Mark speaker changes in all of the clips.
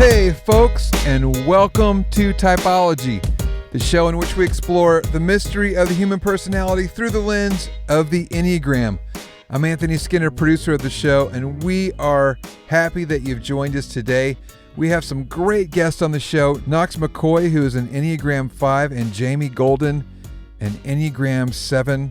Speaker 1: Hey, folks, and welcome to Typology, the show in which we explore the mystery of the human personality through the lens of the Enneagram. I'm Anthony Skinner, producer of the show, and we are happy that you've joined us today. We have some great guests on the show. Knox McCoy, who is an Enneagram 5, and Jamie Golden, an Enneagram 7.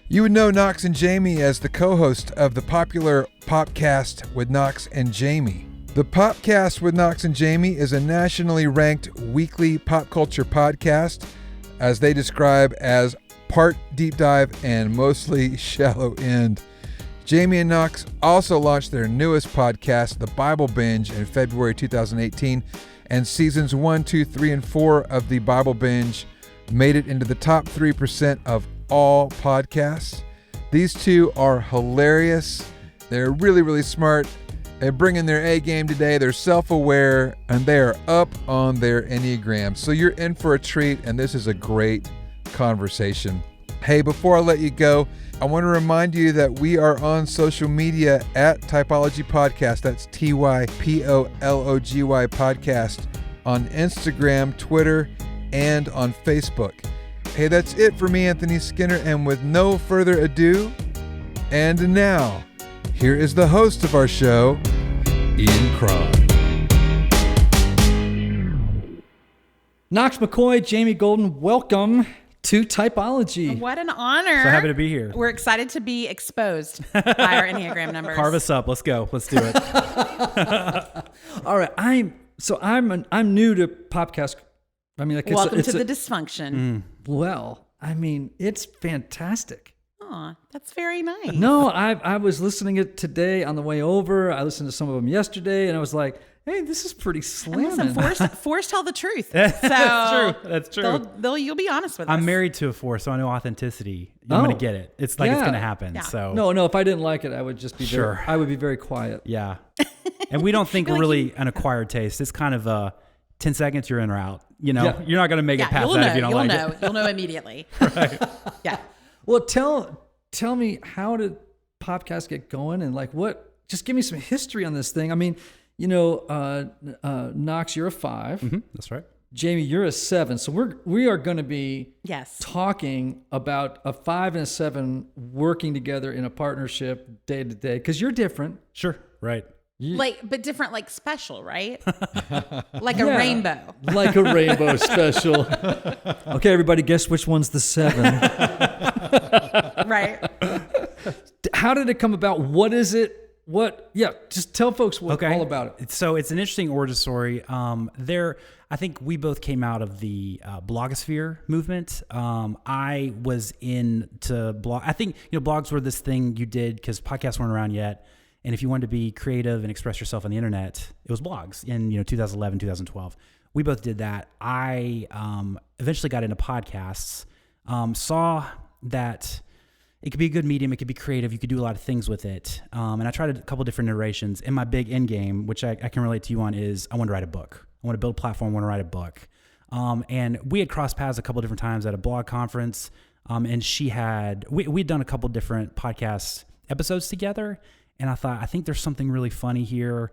Speaker 1: You would know Knox and Jamie as the co-host of the popular Popcast with Knox and Jamie. The Popcast with Knox and Jamie is a nationally ranked weekly pop culture podcast, as they describe as part deep dive and mostly shallow end. Jamie and Knox also launched their newest podcast, The Bible Binge, in February 2018, and seasons 1, 2, 3, and 4 of The Bible Binge made it into the top 3% of all podcasts. These two are hilarious. They're really, really smart. They're bringing their A game today. They're self-aware, and they are up on their Enneagram. So you're in for a treat, and this is a great conversation. Hey, before I let you go, I want to remind you that we are on social media at Typology Podcast. That's Typology Podcast on Instagram, Twitter, and on Facebook. Hey, that's it for me, Anthony Skinner, and with no further ado, and now, here is the host of our show, Ian Cron.
Speaker 2: Knox McCoy, Jamie Golden, welcome to Typology.
Speaker 3: What an honor.
Speaker 4: So happy to be here.
Speaker 3: We're excited to be exposed by our Enneagram numbers.
Speaker 4: Carve us up. Let's go. Let's do it.
Speaker 2: All right. I'm new to Popcast. I mean, like,
Speaker 3: welcome to the dysfunction.
Speaker 2: Well, I mean, it's fantastic.
Speaker 3: Aw, that's very nice.
Speaker 2: No, I was listening it today on the way over. I listened to some of them yesterday, and I was like, hey, this is pretty slamming.
Speaker 3: And listen, fours tell the truth.
Speaker 4: That's true. That's true.
Speaker 3: You'll be honest with us.
Speaker 4: I'm married to a 4, so I know authenticity. I'm going to get it. It's like it's going to happen.
Speaker 3: Yeah.
Speaker 4: So
Speaker 2: No, if I didn't like it, I would just be I would be very quiet.
Speaker 4: Yeah. And we don't think we're really an acquired taste. It's kind of 10 seconds, you're in or out. You know, You're not going to make it past that if you don't like it.
Speaker 3: You'll know immediately.
Speaker 4: Right.
Speaker 3: Yeah.
Speaker 2: Well, tell me, how did Popcast get going, and just give me some history on this thing. I mean, Knox, you're a 5.
Speaker 4: Mm-hmm, that's right.
Speaker 2: Jamie, you're a 7. So we are going to be talking about a 5 and a 7 working together in a partnership day to day, because you're different.
Speaker 4: Sure. Right.
Speaker 3: But different, like special, right? Like a rainbow.
Speaker 2: Like a rainbow special. Okay, everybody, guess which one's the 7.
Speaker 3: Right.
Speaker 2: How did it come about? What is it? Just tell folks all about it.
Speaker 4: So it's an interesting origin story. I think we both came out of the blogosphere movement. I was into blog. I think blogs were this thing you did because podcasts weren't around yet. And if you wanted to be creative and express yourself on the internet, it was blogs in 2011, 2012. We both did that. I eventually got into podcasts, saw that it could be a good medium, it could be creative, you could do a lot of things with it. And I tried a couple different iterations. And my big end game, which I can relate to you on, is I want to write a book. I want to build a platform, I want to write a book. And we had crossed paths a couple different times at a blog conference. And we'd done a couple different podcast episodes together. And I thought, I think there's something really funny here.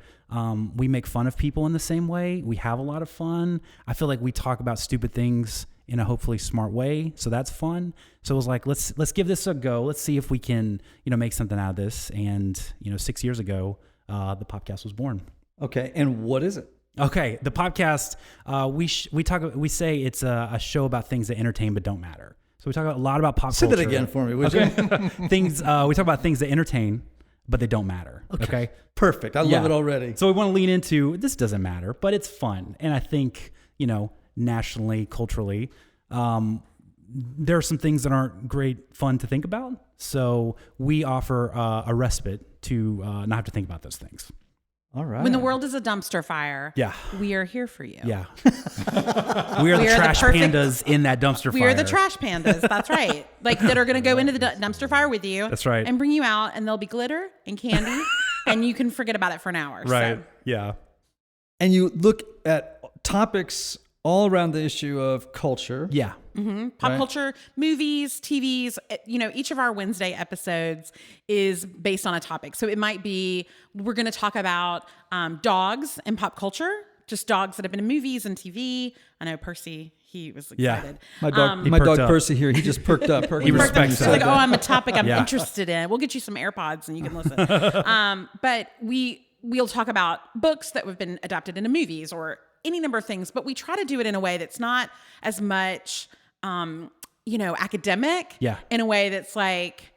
Speaker 4: We make fun of people in the same way. We have a lot of fun. I feel like we talk about stupid things in a hopefully smart way. So that's fun. So it was like, let's give this a go. Let's see if we can, make something out of this. And, 6 years ago, the podcast was born.
Speaker 2: Okay. And what is it?
Speaker 4: Okay. The podcast, we say it's a show about things that entertain but don't matter. So we talk a lot about pop culture.
Speaker 2: Say that again for me, would you?
Speaker 4: We talk about things that entertain but they don't matter. Okay.
Speaker 2: Perfect. I love it already.
Speaker 4: So we want to lean into, this doesn't matter, but it's fun. And I think, nationally, culturally, there are some things that aren't great fun to think about. So we offer a respite to not have to think about those things.
Speaker 2: All right.
Speaker 3: When the world is a dumpster fire, we are here for you.
Speaker 4: Yeah. we are the trash pandas in that dumpster fire.
Speaker 3: We are the trash pandas. That's right. That are going to go into the dumpster fire with you.
Speaker 4: That's right.
Speaker 3: And bring you out, and there'll be glitter and candy, and you can forget about it for an hour.
Speaker 4: Right.
Speaker 3: So.
Speaker 4: Yeah.
Speaker 2: And you look at topics all around the issue of culture.
Speaker 4: Yeah.
Speaker 3: Mm-hmm. Pop culture, movies, TVs, each of our Wednesday episodes is based on a topic. So it might be, we're going to talk about dogs and pop culture just dogs that have been in movies and TV. I know Percy, he was excited.
Speaker 2: My dog Percy here, he just perked up.
Speaker 4: He respects
Speaker 3: that. He's like, I'm a topic I'm interested in. We'll get you some AirPods and you can listen. But we'll talk about books that have been adapted into movies or any number of things, but we try to do it in a way that's not as much, academic.
Speaker 4: Yeah.
Speaker 3: In a way that's like,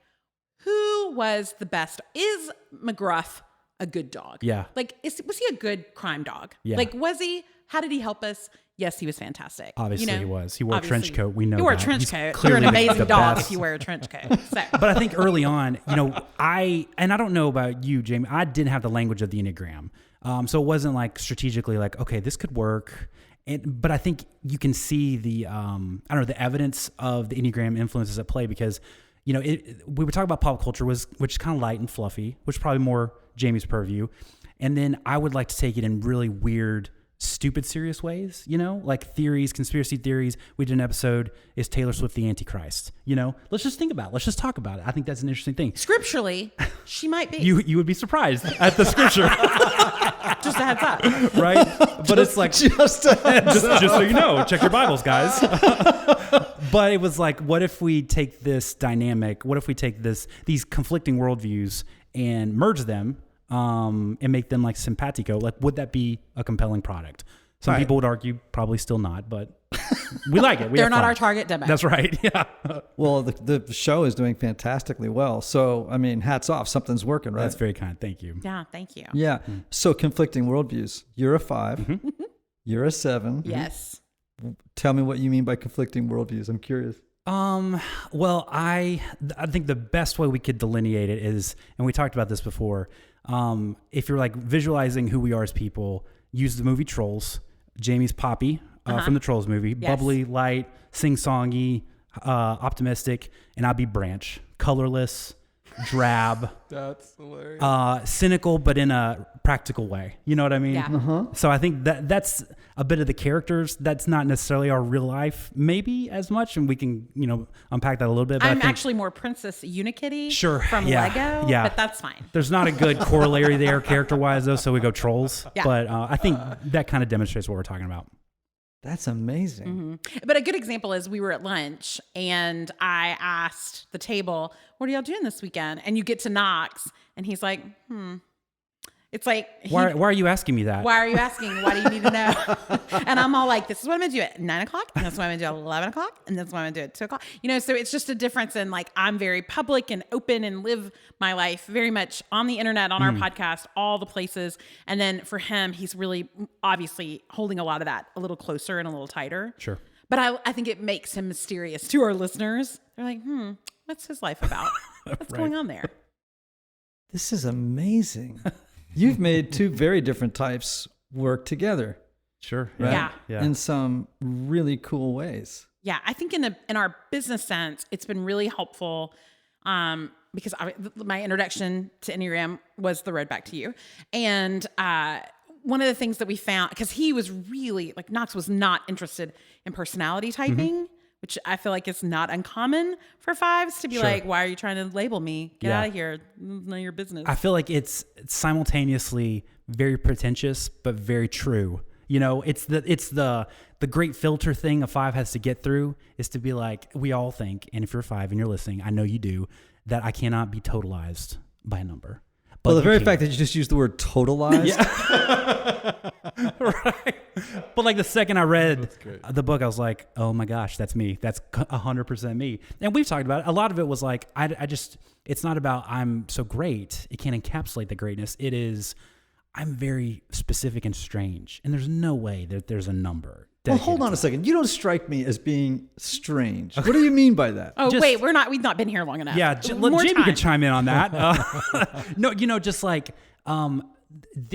Speaker 3: who was the best? Is McGruff a good dog?
Speaker 4: Yeah.
Speaker 3: Like, was he a good crime dog?
Speaker 4: Yeah.
Speaker 3: Like, was he? How did he help us? Yes, he was fantastic.
Speaker 4: Obviously, he was. He wore a trench coat. We know
Speaker 3: he wore a
Speaker 4: that.
Speaker 3: trench
Speaker 4: He's
Speaker 3: coat. You're an amazing dog
Speaker 4: best.
Speaker 3: if you wear a trench coat. So.
Speaker 4: But I think early on, I don't know about you, Jamie. I didn't have the language of the Enneagram, so it wasn't like strategically like, okay, this could work. But I think you can see the the evidence of the Enneagram influences at play because, we were talking about pop culture which is kind of light and fluffy, which is probably more Jamie's purview. And then I would like to take it in really weird, stupid, serious ways, like theories, conspiracy theories. We did an episode, is Taylor Swift the Antichrist? Let's just think about it. Let's just talk about it. I think that's an interesting thing.
Speaker 3: Scripturally, she might be.
Speaker 4: You would be surprised at the scripture.
Speaker 3: Just a heads up.
Speaker 4: Right? But it's like, just so you know, check your Bibles, guys. But it was like, what if we take this dynamic, what if we take these conflicting worldviews and merge them and make them like simpatico? Like, would that be a compelling product? Some people would argue probably still not, but we like it.
Speaker 3: They're not our target demo.
Speaker 4: That's right. Yeah.
Speaker 2: Well, the show is doing fantastically well. So, I mean, hats off. Something's working, right?
Speaker 4: That's very kind. Thank you.
Speaker 3: Yeah, thank you.
Speaker 2: Yeah. So, conflicting worldviews. You're a 5. You're a 7.
Speaker 3: Yes.
Speaker 2: Tell me what you mean by conflicting worldviews. I'm curious.
Speaker 4: Well, I think the best way we could delineate it is, and we talked about this before, if you're like visualizing who we are as people, use the movie Trolls. Jamie's Poppy from the Trolls movie. Yes. Bubbly, light, sing-songy, optimistic, and I'll be Branch. Colorless, drab.
Speaker 1: That's hilarious.
Speaker 4: Cynical, but in a practical way. You know what I mean?
Speaker 3: Yeah.
Speaker 4: So I think that's a bit of the characters. That's not necessarily our real life, maybe as much, and we can unpack that a little bit. But
Speaker 3: I'm actually more Princess Unikitty from
Speaker 4: yeah,
Speaker 3: Lego,
Speaker 4: yeah.
Speaker 3: but that's fine.
Speaker 4: There's not a good corollary there character-wise, though, so we go Trolls.
Speaker 3: Yeah.
Speaker 4: But I think that kind of demonstrates what we're talking about.
Speaker 2: That's amazing.
Speaker 3: Mm-hmm. But a good example is we were at lunch and I asked the table, what are y'all doing this weekend? And you get to Knox and he's like, It's like,
Speaker 4: why are you asking me that?
Speaker 3: Why are you asking? Why do you need to know? And I'm all like, this is what I'm going to do at 9 o'clock. And that's what I'm going to do at 11 o'clock. And that's what I'm going to do at 2 o'clock. So it's just a difference in like, I'm very public and open and live my life very much on the internet, on our podcast, all the places. And then for him, he's really obviously holding a lot of that a little closer and a little tighter.
Speaker 4: Sure.
Speaker 3: But I think it makes him mysterious to our listeners. They're like, what's his life about? What's going on there?
Speaker 2: This is amazing. You've made two very different types work together.
Speaker 4: Sure.
Speaker 3: Right?
Speaker 4: Yeah.
Speaker 2: In some really cool ways.
Speaker 3: Yeah. I think in our business sense, it's been really helpful because my introduction to Enneagram was the road back to you. And one of the things that we found, because he was really, like Knox was not interested in personality typing, which I feel like is not uncommon for 5s to be like, why are you trying to label me? Get out of here. None of your business.
Speaker 4: I feel like it's simultaneously very pretentious, but very true. It's the great filter thing a 5 has to get through is to be like, we all think, and if you're a 5 and you're listening, I know you do, that I cannot be totalized by a number. But
Speaker 2: well, the very fact that you just used the word totalized.
Speaker 4: Right. But like the second I read the book, I was like, oh my gosh, that's me. That's 100% me. And we've talked about it. A lot of it was like, it's not about I'm so great. It can't encapsulate the greatness. It is, I'm very specific and strange. And there's no way that there's a number.
Speaker 2: Well, hold on a second. You don't strike me as being strange. What do you mean by that?
Speaker 3: Oh, wait, we've not been here long enough.
Speaker 4: Yeah, Jamie could chime in on that. No, just like, and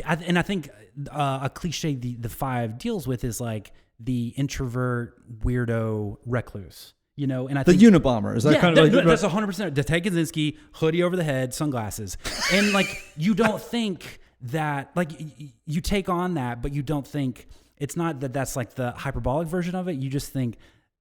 Speaker 4: I think a cliche the 5 deals with is like the introvert, weirdo, recluse. And I think
Speaker 2: the Unabomber is that kind of like
Speaker 4: that's 100%. Ted Kaczynski, hoodie over the head, sunglasses, and like you don't think that like you take on that, but you don't think. It's not that that's like the hyperbolic version of it. You just think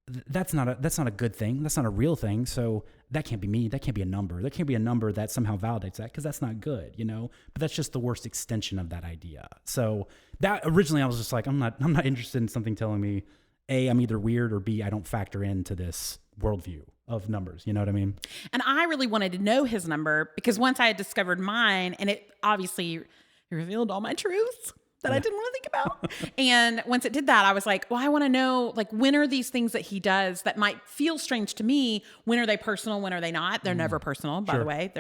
Speaker 4: that's not a good thing. That's not a real thing. So that can't be me. That can't be a number. There can't be a number that somehow validates that, because that's not good, but that's just the worst extension of that idea. So that originally I was just like, I'm not interested in something telling me A, I'm either weird, or B, I don't factor into this worldview of numbers. You know what I mean?
Speaker 3: And I really wanted to know his number, because once I had discovered mine, and it obviously revealed all my truths that I didn't want to think about. And once it did that, I was like, well, I want to know, like, when are these things that he does that might feel strange to me? When are they personal? When are they not? They're never personal, by the way.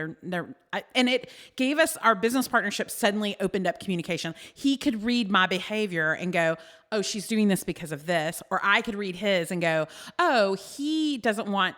Speaker 3: And it gave us, our business partnership suddenly opened up communication. He could read my behavior and go, oh, she's doing this because of this. Or I could read his and go, oh, he doesn't want,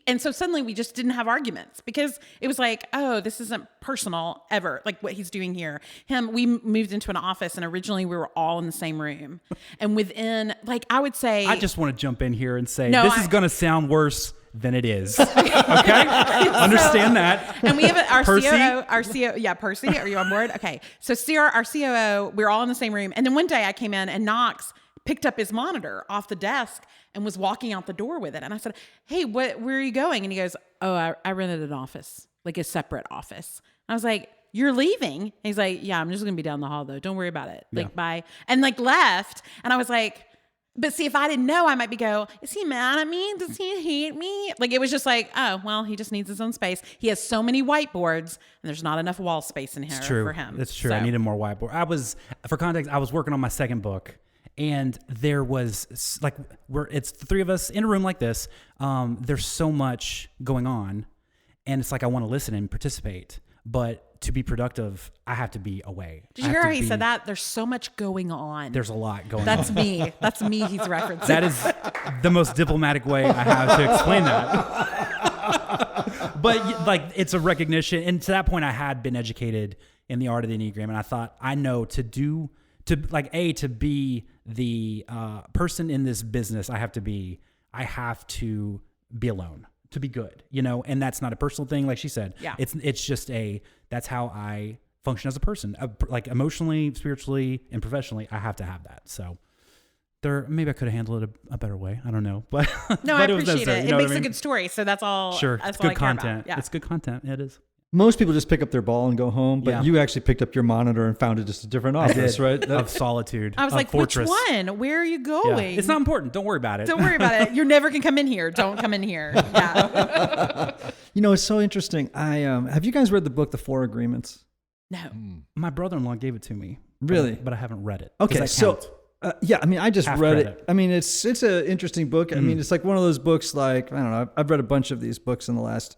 Speaker 3: and so suddenly we just didn't have arguments, because it was like, oh, this isn't personal ever. Like what he's doing here. We moved into an office, and originally we were all in the same room. And within, like, I would say,
Speaker 4: I just want to jump in here and say, this is going to sound worse than it is. Okay. Understand that.
Speaker 3: And we have our
Speaker 4: Percy?
Speaker 3: COO, yeah, Percy, are you on board? Okay. So our COO, we were all in the same room. And then one day I came in, and Knox picked up his monitor off the desk and was walking out the door with it. And I said, hey, where are you going? And he goes, oh, I rented an office, like a separate office. And I was like, you're leaving? And he's like, yeah, I'm just going to be down the hall though. Don't worry about it. Like, bye. And like left. And I was like, but see, if I didn't know, I might is he mad at me? Does he hate me? Like, it was just like, oh, well, he just needs his own space. He has so many whiteboards, and there's not enough wall space in here for him.
Speaker 4: It's true. So. I needed more whiteboard. For context, I was working on my second book. And there was like, it's the three of us in a room like this. There's so much going on, and it's like, I want to listen and participate, but to be productive, I have to be away.
Speaker 3: Did you hear how he said that? There's so much going on.
Speaker 4: There's a lot going on.
Speaker 3: That's me. That's me he's referencing.
Speaker 4: That is the most diplomatic way I have to explain that. But like, it's a recognition. And to that point, I had been educated in the art of the Enneagram. And I thought, I know to be the person in this business, I have to be alone to be good, and that's not a personal thing. Like she said, it's just that's how I function as a person, like emotionally, spiritually, and professionally. I have to have that. So maybe I could have handled it a better way. I don't know, but
Speaker 3: no, I appreciate it. It makes a good story. So that's all.
Speaker 4: Sure.
Speaker 3: That's
Speaker 4: it's good
Speaker 3: all I care
Speaker 4: content.
Speaker 3: about. Yeah.
Speaker 4: It's good content. It is.
Speaker 5: Most people just pick up their ball and go home, but you actually picked up your monitor and found it just a different office, right?
Speaker 4: Of solitude.
Speaker 3: I was like,
Speaker 4: fortress.
Speaker 3: Which one? Where are you going?
Speaker 4: Yeah. It's not important. Don't worry about it.
Speaker 3: Don't worry about it. You never can come in here. Don't come in here. Yeah.
Speaker 5: It's so interesting. Have you guys read the book, The Four Agreements?
Speaker 3: No.
Speaker 4: My brother-in-law gave it to me.
Speaker 5: Really?
Speaker 4: But I haven't read it.
Speaker 5: Okay, so I just read it. I mean, it's an interesting book. I mean, it's like one of those books, like, I don't know, I've read a bunch of these books in the last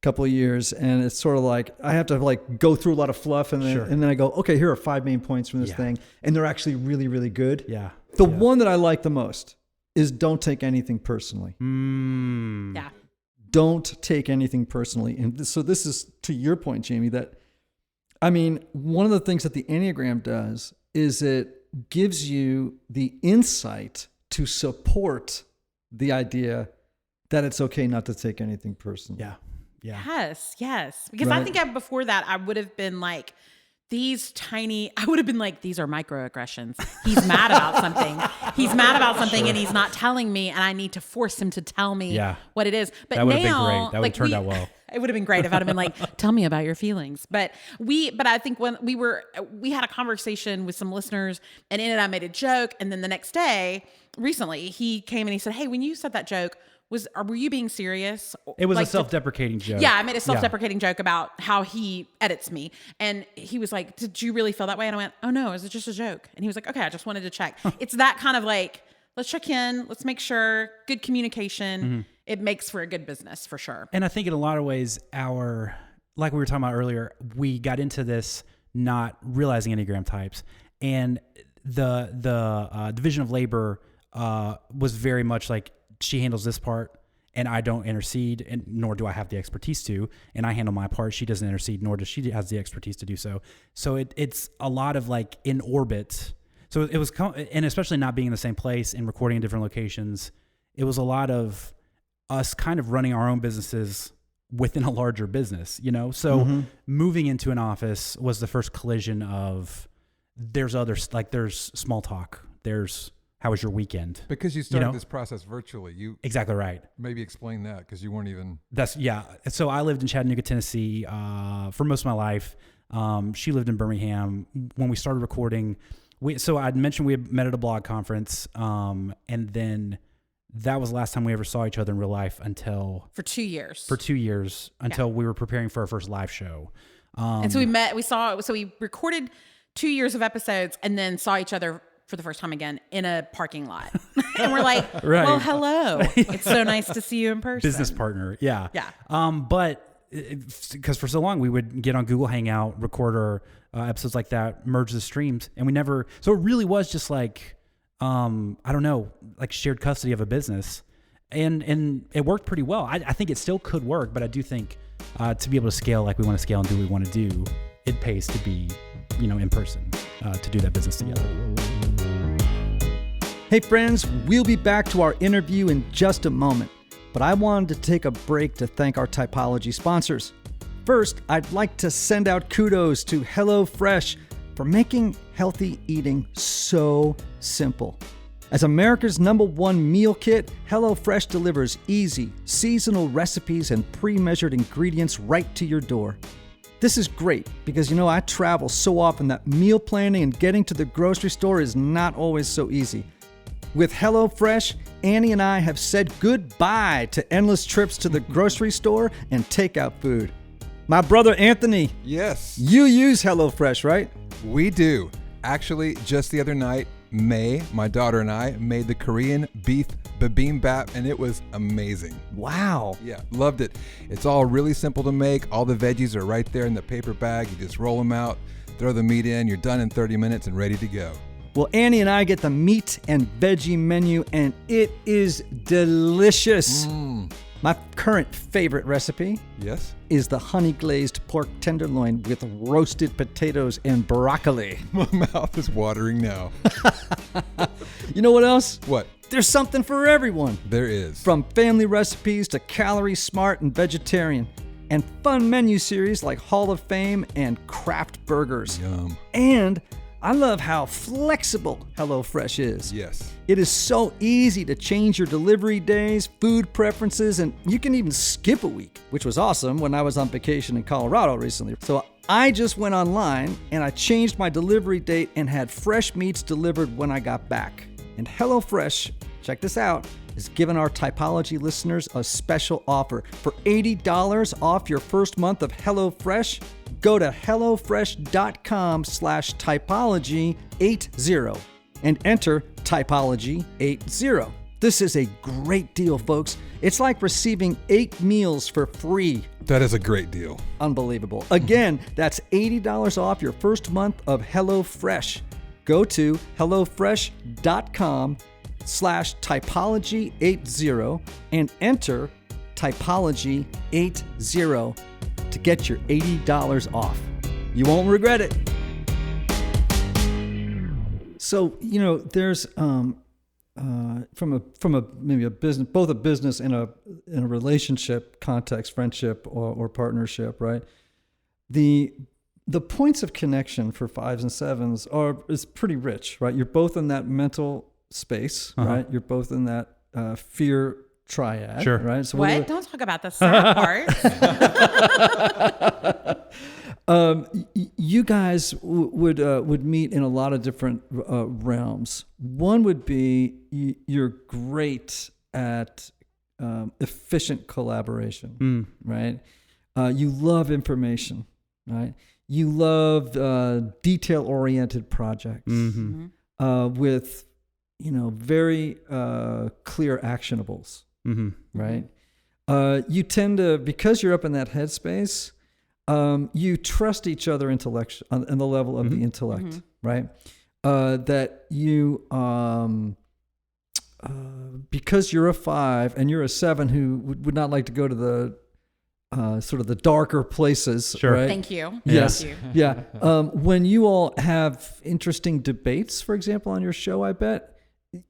Speaker 5: couple of years, and it's sort of like I have to like go through a lot of fluff, and then I go, okay, here are 5 main points from this thing, and they're actually really, really good.
Speaker 4: Yeah.
Speaker 5: The one that I like the most is don't take anything personally.
Speaker 3: Yeah.
Speaker 5: Don't take anything personally. And so this is to your point, Jamie, that, I mean, one of the things that the Enneagram does is it gives you the insight to support the idea that it's okay not to take anything personally.
Speaker 4: Yeah. Yeah.
Speaker 3: Yes. Because I think before that, I would have been like, these are microaggressions. He's mad about something. And he's not telling me, and I need to force him to tell me what it is. But
Speaker 4: that would have been great. That would have turned out well.
Speaker 3: It would have been great if I'd have been like, tell me about your feelings. But I think when we had a conversation with some listeners, and in it I made a joke. And then the next day, recently, he came and he said, hey, when you said that joke, were you being serious?
Speaker 4: It was like a self-deprecating joke.
Speaker 3: Yeah, I made a self-deprecating joke about how he edits me. And he was like, did you really feel that way? And I went, oh no, is it just a joke? And he was like, okay, I just wanted to check. It's that kind of like, let's check in, let's make sure, good communication. Mm-hmm. It makes for a good business for sure.
Speaker 4: And I think in a lot of ways, like we were talking about earlier, we got into this not realizing Enneagram types. And the division of labor was very much like, she handles this part and I don't intercede, and nor do I have the expertise to, and I handle my part. She doesn't intercede, nor does she has the expertise to do so. So it's a lot of like in orbit. So it was, and especially not being in the same place and recording in different locations, it was a lot of us kind of running our own businesses within a larger business, So moving into an office was the first collision of there's small talk. There's how was your weekend?
Speaker 1: Because you started this process virtually. You
Speaker 4: exactly right.
Speaker 1: Maybe explain that because you weren't even.
Speaker 4: So I lived in Chattanooga, Tennessee, for most of my life. She lived in Birmingham. When we started recording, so I'd mentioned we had met at a blog conference, and then that was the last time we ever saw each other in real life until
Speaker 3: for 2 years.
Speaker 4: Until we were preparing for our first live show.
Speaker 3: And so we recorded 2 years of episodes and then saw each other for the first time again in a parking lot. And we're like,
Speaker 4: right.
Speaker 3: Well, hello. It's so nice to see you in person.
Speaker 4: Business partner. Yeah.
Speaker 3: Yeah.
Speaker 4: But because for so long we would get on Google Hangout, record our episodes like that, merge the streams, and we never, so it really was just like, I don't know, like shared custody of a business. And it worked pretty well. I think it still could work, but I do think to be able to scale like we want to scale and do what we want to do, it pays to be, in person, to do that business together.
Speaker 5: Hey friends, we'll be back to our interview in just a moment, but I wanted to take a break to thank our Typology sponsors. First, I'd like to send out kudos to HelloFresh for making healthy eating so simple. As America's #1 meal kit, HelloFresh delivers easy, seasonal recipes and pre-measured ingredients right to your door. This is great because, I travel so often that meal planning and getting to the grocery store is not always so easy. With HelloFresh, Annie and I have said goodbye to endless trips to the grocery store and takeout food. My brother Anthony.
Speaker 1: Yes.
Speaker 5: You use HelloFresh, right?
Speaker 1: We do. Actually, just the other night, May, my daughter, and I made the Korean beef bibimbap, and it was amazing.
Speaker 5: Wow.
Speaker 1: Yeah, loved it. It's all really simple to make. All the veggies are right there in the paper bag. You just roll them out, throw the meat in. You're done in 30 minutes and ready to go.
Speaker 5: Well, Annie and I get the meat and veggie menu, and it is delicious. My current favorite recipe is the honey glazed pork tenderloin with roasted potatoes and broccoli.
Speaker 1: My mouth is watering now.
Speaker 5: You know what else?
Speaker 1: What?
Speaker 5: There's something for everyone.
Speaker 1: There is.
Speaker 5: From family recipes to calorie smart and vegetarian, and fun menu series like Hall of Fame and craft burgers.
Speaker 1: Yum.
Speaker 5: And I love how flexible HelloFresh is.
Speaker 1: Yes.
Speaker 5: It is so easy to change your delivery days, food preferences, and you can even skip a week, which was awesome when I was on vacation in Colorado recently. So I just went online and I changed my delivery date and had fresh meats delivered when I got back. And HelloFresh, check this out, is giving our Typology listeners a special offer. For $80 off your first month of HelloFresh, go to hellofresh.com/typology80 and enter Typology80. This is a great deal, folks. It's like receiving 8 meals for free.
Speaker 1: That is a great deal.
Speaker 5: Unbelievable. Again, that's $80 off your first month of HelloFresh. Go to hellofresh.com/typology80 and enter Typology80 to get your $80 off. You won't regret it. So, there's from a maybe a business, both a business and a relationship context, friendship or partnership, right? The points of connection for 5s and 7s is pretty rich, right? You're both in that mental space, right? You're both in that fear triad,
Speaker 4: sure.
Speaker 5: right? So
Speaker 3: what? Don't talk about the sad part.
Speaker 5: You guys would meet in a lot of different realms. One would be you're great at efficient collaboration, right? You love information, right? You love detail-oriented projects with very clear actionables, right? You tend to, because you're up in that headspace, you trust each other on the level of the intellect, right? That you, because you're a 5 and you're a 7 who would not like to go to the sort of the darker places,
Speaker 4: sure.
Speaker 5: right?
Speaker 3: Thank you.
Speaker 5: Yes.
Speaker 3: Thank you.
Speaker 5: Yeah. When you all have interesting debates, for example, on your show, I bet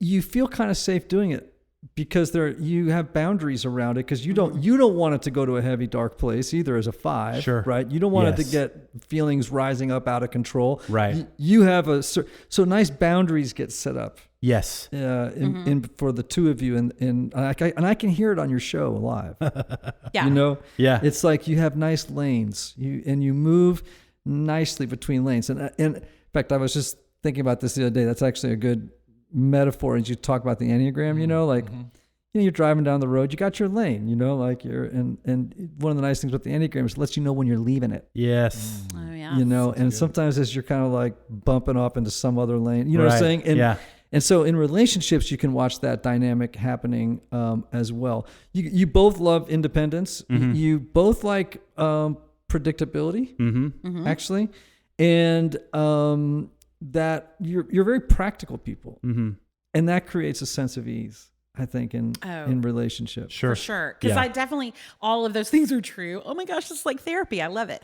Speaker 5: you feel kind of safe doing it because you have boundaries around it, because you don't want it to go to a heavy dark place either as a 5,
Speaker 4: sure.
Speaker 5: right? You don't want it to get feelings rising up out of control.
Speaker 4: Right.
Speaker 5: You have so nice boundaries get set up.
Speaker 4: Yes.
Speaker 5: In for the two of you, and I can hear it on your show live.
Speaker 3: Yeah.
Speaker 5: You know?
Speaker 4: Yeah.
Speaker 5: It's like you have nice lanes. You move nicely between lanes. And in fact, I was just thinking about this the other day. That's actually a good metaphor as you talk about the Enneagram, you know, like you're driving down the road, you got your lane, you know, like and one of the nice things with the Enneagram is it lets you know when you're leaving it.
Speaker 4: Yes.
Speaker 3: Oh yeah.
Speaker 5: You know, and sometimes as you're kind of like bumping off into some other lane, you know what I'm saying? And so in relationships, you can watch that dynamic happening as well. You both love independence. You both like predictability, actually, and that you're very practical people, and that creates a sense of ease, I think, in relationships.
Speaker 4: Sure.
Speaker 3: For sure. Because I definitely, all of those things are true. Oh my gosh, it's like therapy. I love it.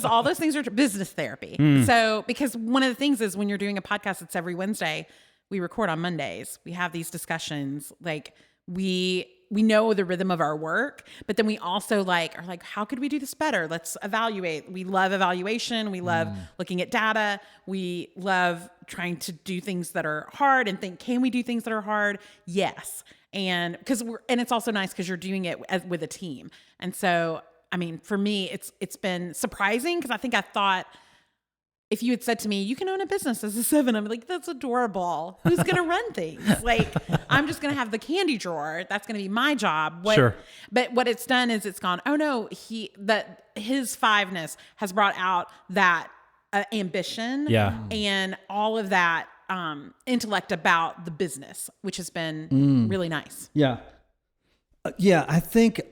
Speaker 3: All those things are business therapy. So, because one of the things is when you're doing a podcast, it's every Wednesday. We record on Mondays. We have these discussions. Like we know the rhythm of our work, but then we also are like, how could we do this better? Let's evaluate. We love evaluation. We love looking at data. We love trying to do things that are hard and think, can we do things that are hard? Yes. And it's also nice because you're doing it with a team. And so, I mean, for me, it's been surprising because I think I thought, if you had said to me, you can own a business as a 7, I'm like, that's adorable. Who's going to run things? Like, I'm just going to have the candy drawer. That's going to be my job.
Speaker 4: Sure.
Speaker 3: But what it's done is it's gone, oh no, his 5-ness has brought out that ambition and all of that intellect about the business, which has been really nice.
Speaker 5: Yeah. I think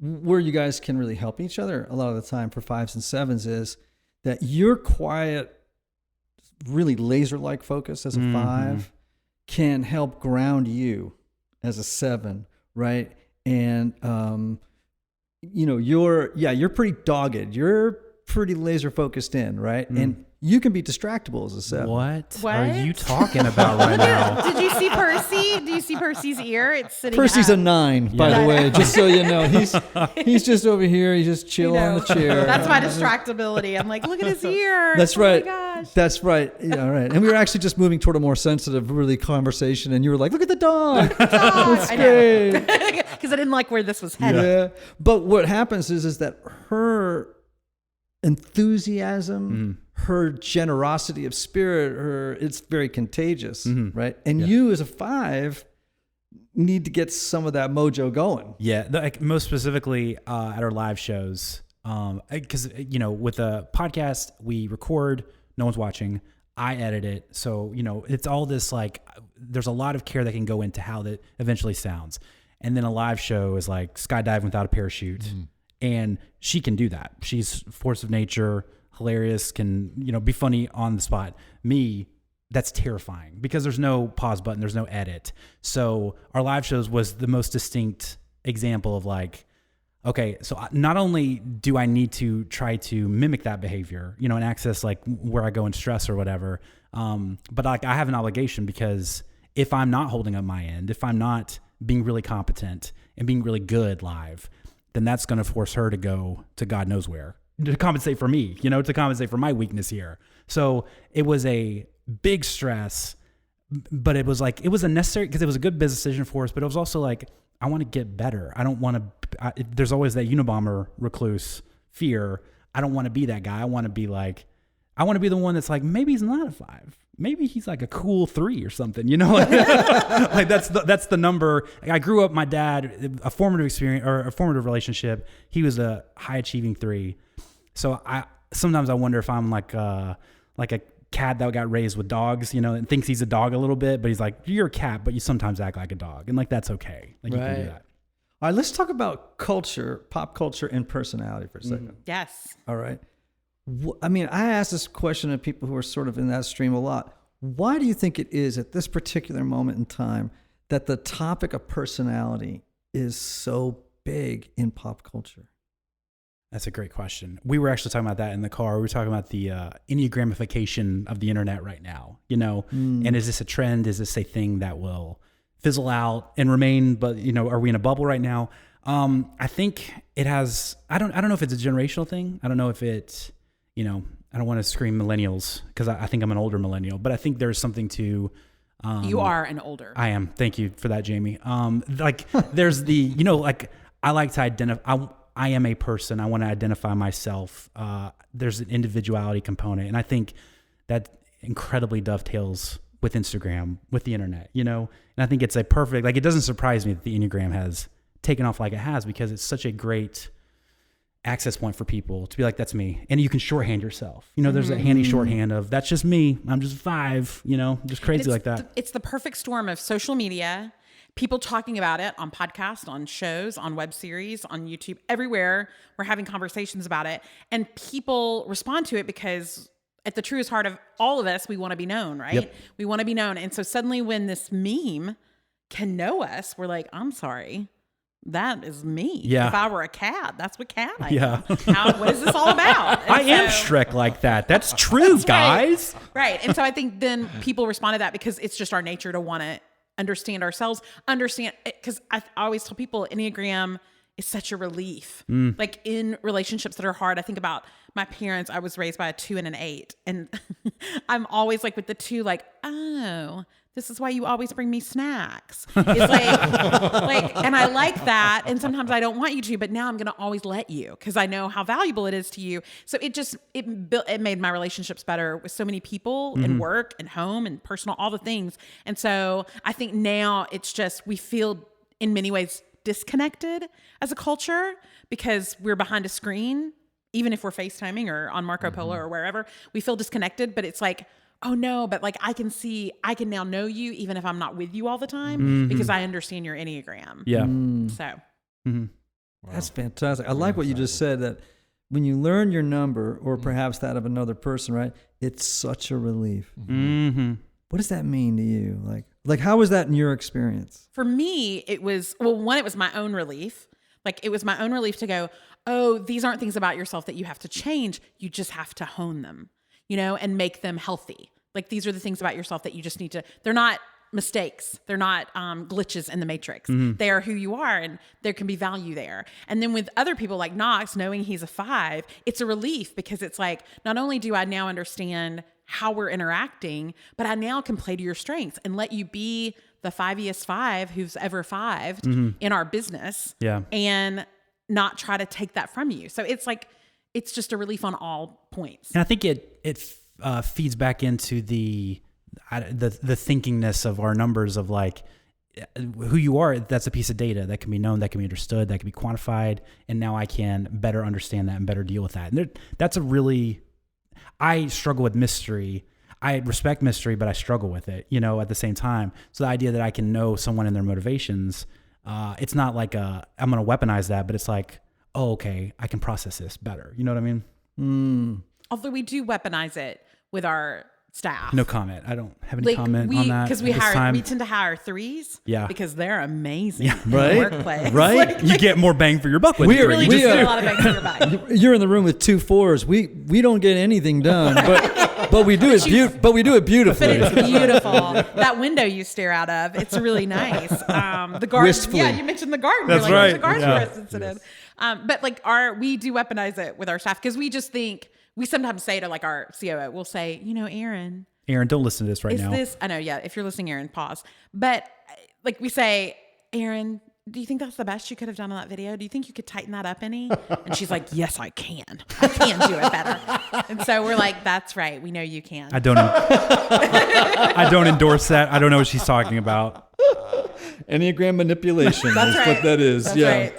Speaker 5: where you guys can really help each other a lot of the time for 5s and 7s is that your quiet, really laser-like focus as a 5 can help ground you as a 7, right? And you're pretty dogged. You're pretty laser-focused in, right? And you can be distractible as a 7.
Speaker 4: What are you talking about right now?
Speaker 3: Did you see Percy? Do you see Percy's ear? It's sitting
Speaker 5: Percy's
Speaker 3: up.
Speaker 5: a 9, by the way, just so you know. He's just over here. He's just chilling on the chair.
Speaker 3: That's my distractibility. I'm like, look at his ear.
Speaker 5: That's right.
Speaker 3: Oh my gosh.
Speaker 5: That's right. Yeah, right. And we were actually just moving toward a more sensitive, really conversation. And you were like, look at the dog. That's great.
Speaker 3: Because I didn't like where this was headed.
Speaker 5: Yeah. But what happens is that her enthusiasm, her generosity of spirit, it's very contagious, right? And you as a 5 need to get some of that mojo going.
Speaker 4: Yeah, like most specifically at our live shows, because with a podcast we record, no one's watching. I edit it, so it's all this there's a lot of care that can go into how that eventually sounds, and then a live show is like skydiving without a parachute. And she can do that. She's force of nature, hilarious, can, be funny on the spot. Me, that's terrifying because there's no pause button, there's no edit. So our live shows was the most distinct example of okay, so not only do I need to try to mimic that behavior, and access where I go in stress or whatever, but I have an obligation because if I'm not holding up my end, if I'm not being really competent and being really good live, then that's going to force her to go to God knows where to compensate for me, to compensate for my weakness here. So it was a big stress, but it was a necessary, because it was a good business decision for us, but it was also I want to get better. I don't want to, there's always that Unabomber recluse fear. I don't want to be that guy. I want to be the one that's maybe he's not a 5. Maybe he's a cool 3 or something, that's the number. I grew up, my dad, a formative experience or a formative relationship. He was a high achieving 3. So sometimes I wonder if I'm like a cat that got raised with dogs, and thinks he's a dog a little bit, but he's you're a cat, but you sometimes act like a dog. And that's okay. You can do that.
Speaker 5: All right, let's talk about culture, pop culture, and personality for a second.
Speaker 3: Yes.
Speaker 5: All right. I mean, I ask this question of people who are sort of in that stream a lot. Why do you think it is at this particular moment in time that the topic of personality is so big in pop culture?
Speaker 4: That's a great question. We were actually talking about that in the car. We were talking about the Enneagramification of the internet right now, And is this a trend? Is this a thing that will fizzle out and remain, but are we in a bubble right now? I think it has, I don't know if it's a generational thing. I don't know if it's, I don't want to scream millennials because I think I'm an older millennial, but I think there's something to,
Speaker 3: you are an older.
Speaker 4: I am. Thank you for that, Jamie. Like there's the, like I like to identify, I am a person. I want to identify myself. There's an individuality component. And I think that incredibly dovetails with Instagram, with the internet, and I think it's a perfect, like, it doesn't surprise me that the Enneagram has taken off like it has, because it's such a great access point for people to be like, that's me. And you can shorthand yourself. There's a handy shorthand of, that's just me. I'm just 5, just crazy like that.
Speaker 3: It's the perfect storm of social media, people talking about it on podcasts, on shows, on web series, on YouTube, everywhere. We're having conversations about it, and people respond to it because at the truest heart of all of us, we want to be known, right?
Speaker 4: Yep.
Speaker 3: We want to be known. And so suddenly when this meme can know us, we're like, I'm sorry, that is me.
Speaker 4: Yeah.
Speaker 3: If I were a cat, that's what cat I
Speaker 4: Yeah.
Speaker 3: am. What is this all about? And
Speaker 4: I am Shrek like that. That's true, guys.
Speaker 3: Right. And so I think then people respond to that because it's just our nature to want to understand ourselves, because I always tell people Enneagram is such a relief. Like in relationships that are hard, I think about my parents. I was raised by a 2 and an 8. And I'm always like with the 2, like, oh, this is why you always bring me snacks. It's like, and I like that. And sometimes I don't want you to, but now I'm going to always let you because I know how valuable it is to you. So it made my relationships better with so many people and work and home and personal, all the things. And so I think now it's just, we feel in many ways disconnected as a culture because we're behind a screen. Even if we're FaceTiming or on Marco Polo or wherever, we feel disconnected, but it's like, oh no, but like I can now know you even if I'm not with you all the time because I understand your Enneagram.
Speaker 4: Yeah.
Speaker 3: So.
Speaker 5: Wow. That's fantastic. I like what you just said, that when you learn your number or perhaps that of another person, right? It's such a relief. What does that mean to you? Like how was that in your experience?
Speaker 3: For me, it was, one, it was my own relief. Like it was my own relief to go, oh, these aren't things about yourself that you have to change. You just have to hone them, and make them healthy. Like these are the things about yourself that you just need to, they're not mistakes. They're not glitches in the matrix. They are who you are, and there can be value there. And then with other people like Knox, knowing he's a 5, it's a relief because it's like, not only do I now understand how we're interacting, but I now can play to your strengths and let you be the 5-iest 5 who's ever 5'd in our business.
Speaker 4: Yeah.
Speaker 3: And not try to take that from you. So it's like, it's just a relief on all points.
Speaker 4: And I think it feeds back into the thinkingness of our numbers of like who you are. That's a piece of data that can be known, that can be understood, that can be quantified. And now I can better understand that and better deal with that. And that's I struggle with mystery. I respect mystery, but I struggle with it, at the same time. So the idea that I can know someone and their motivations, it's not like I'm going to weaponize that, but it's like, oh, okay, I can process this better. You know what I mean?
Speaker 3: Although we do weaponize it with our staff.
Speaker 4: No comment. I don't have any comment on that.
Speaker 3: Because we tend to hire 3s.
Speaker 4: Yeah.
Speaker 3: Because they're amazing in
Speaker 5: right?
Speaker 3: the workplace.
Speaker 5: Right?
Speaker 4: You get more bang for your buck with
Speaker 3: We really
Speaker 4: three.
Speaker 3: do get a lot of bang for your buck.
Speaker 5: You're in the room with 2 4s. We don't get anything done, but we do it beautifully.
Speaker 3: But it's beautiful. That window you stare out of, it's really nice. The garden.
Speaker 5: Wistfully.
Speaker 3: Yeah, you mentioned the garden.
Speaker 4: That's
Speaker 3: You're like,
Speaker 4: right.
Speaker 3: There's a garden
Speaker 4: Yeah.
Speaker 3: for us to sit in. But like we do weaponize it with our staff because we just think, we sometimes say to like our COO, we'll say, Aaron,
Speaker 4: don't listen to this right now.
Speaker 3: I know, yeah. If you're listening, Aaron, pause. But like we say, Aaron, do you think that's the best you could have done on that video? Do you think you could tighten that up any? And she's like, yes, I can. I can do it better. And so we're like, that's right. We know you can.
Speaker 4: I don't endorse that. I don't know what she's talking about.
Speaker 5: Enneagram manipulation is
Speaker 3: right.
Speaker 5: what that is.
Speaker 3: That's
Speaker 5: yeah.
Speaker 3: right.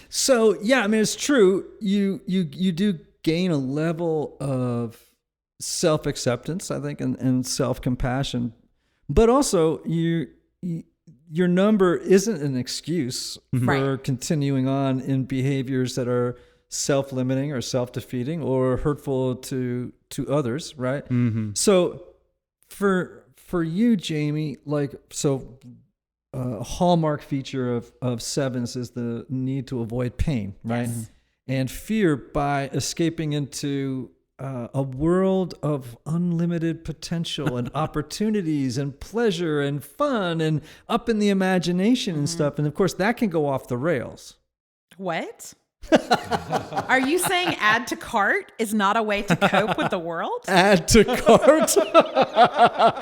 Speaker 5: So yeah, I mean, it's true. You do gain a level of self-acceptance, I think, and self-compassion, but also your number isn't an excuse for continuing on in behaviors that are self-limiting or self-defeating or hurtful to others, right? So for you, Jamie, a hallmark feature of 7s is the need to avoid pain, right? Yes. And fear by escaping into a world of unlimited potential and opportunities and pleasure and fun and up in the imagination and stuff. And of course, that can go off the rails.
Speaker 3: What? Are you saying add to cart is not a way to cope with the world?
Speaker 5: Add to cart?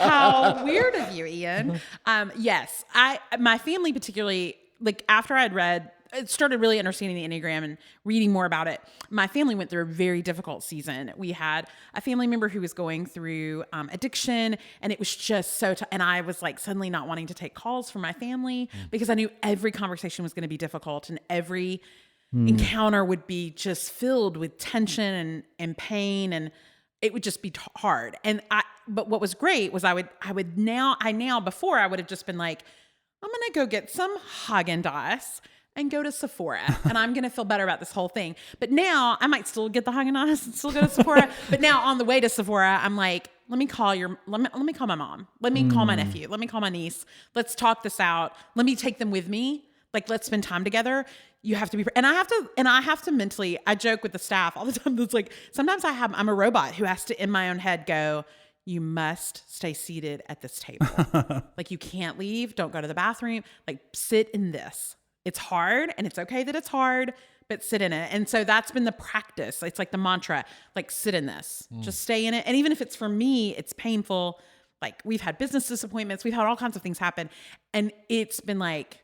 Speaker 3: How weird of you, Ian. Yes, my family particularly, like after I'd started really understanding the Enneagram and reading more about it, my family went through a very difficult season. We had a family member who was going through addiction, and it was just so and I was like suddenly not wanting to take calls from my family because I knew every conversation was going to be difficult and every encounter would be just filled with tension and pain, and it would just be hard. But what was great was I would now before I would have just been like, I'm going to go get some Haagen-Dazs and go to Sephora, and I'm going to feel better about this whole thing. But now I might still get the Haagen-Dazs and still go to Sephora. But now on the way to Sephora, I'm like, let me call my mom. Let me call my nephew. Let me call my niece. Let's talk this out. Let me take them with me. Like, let's spend time together. You have to be, and I have to mentally, I joke with the staff all the time. It's like, sometimes I'm a robot who has to, in my own head, go, you must stay seated at this table. Like, you can't leave. Don't go to the bathroom. Like, sit in this. It's hard, and it's okay that it's hard, but sit in it. And so that's been the practice. It's like the mantra, like, sit in this, just stay in it. And even if it's for me, it's painful. Like, we've had business disappointments. We've had all kinds of things happen. And it's been like,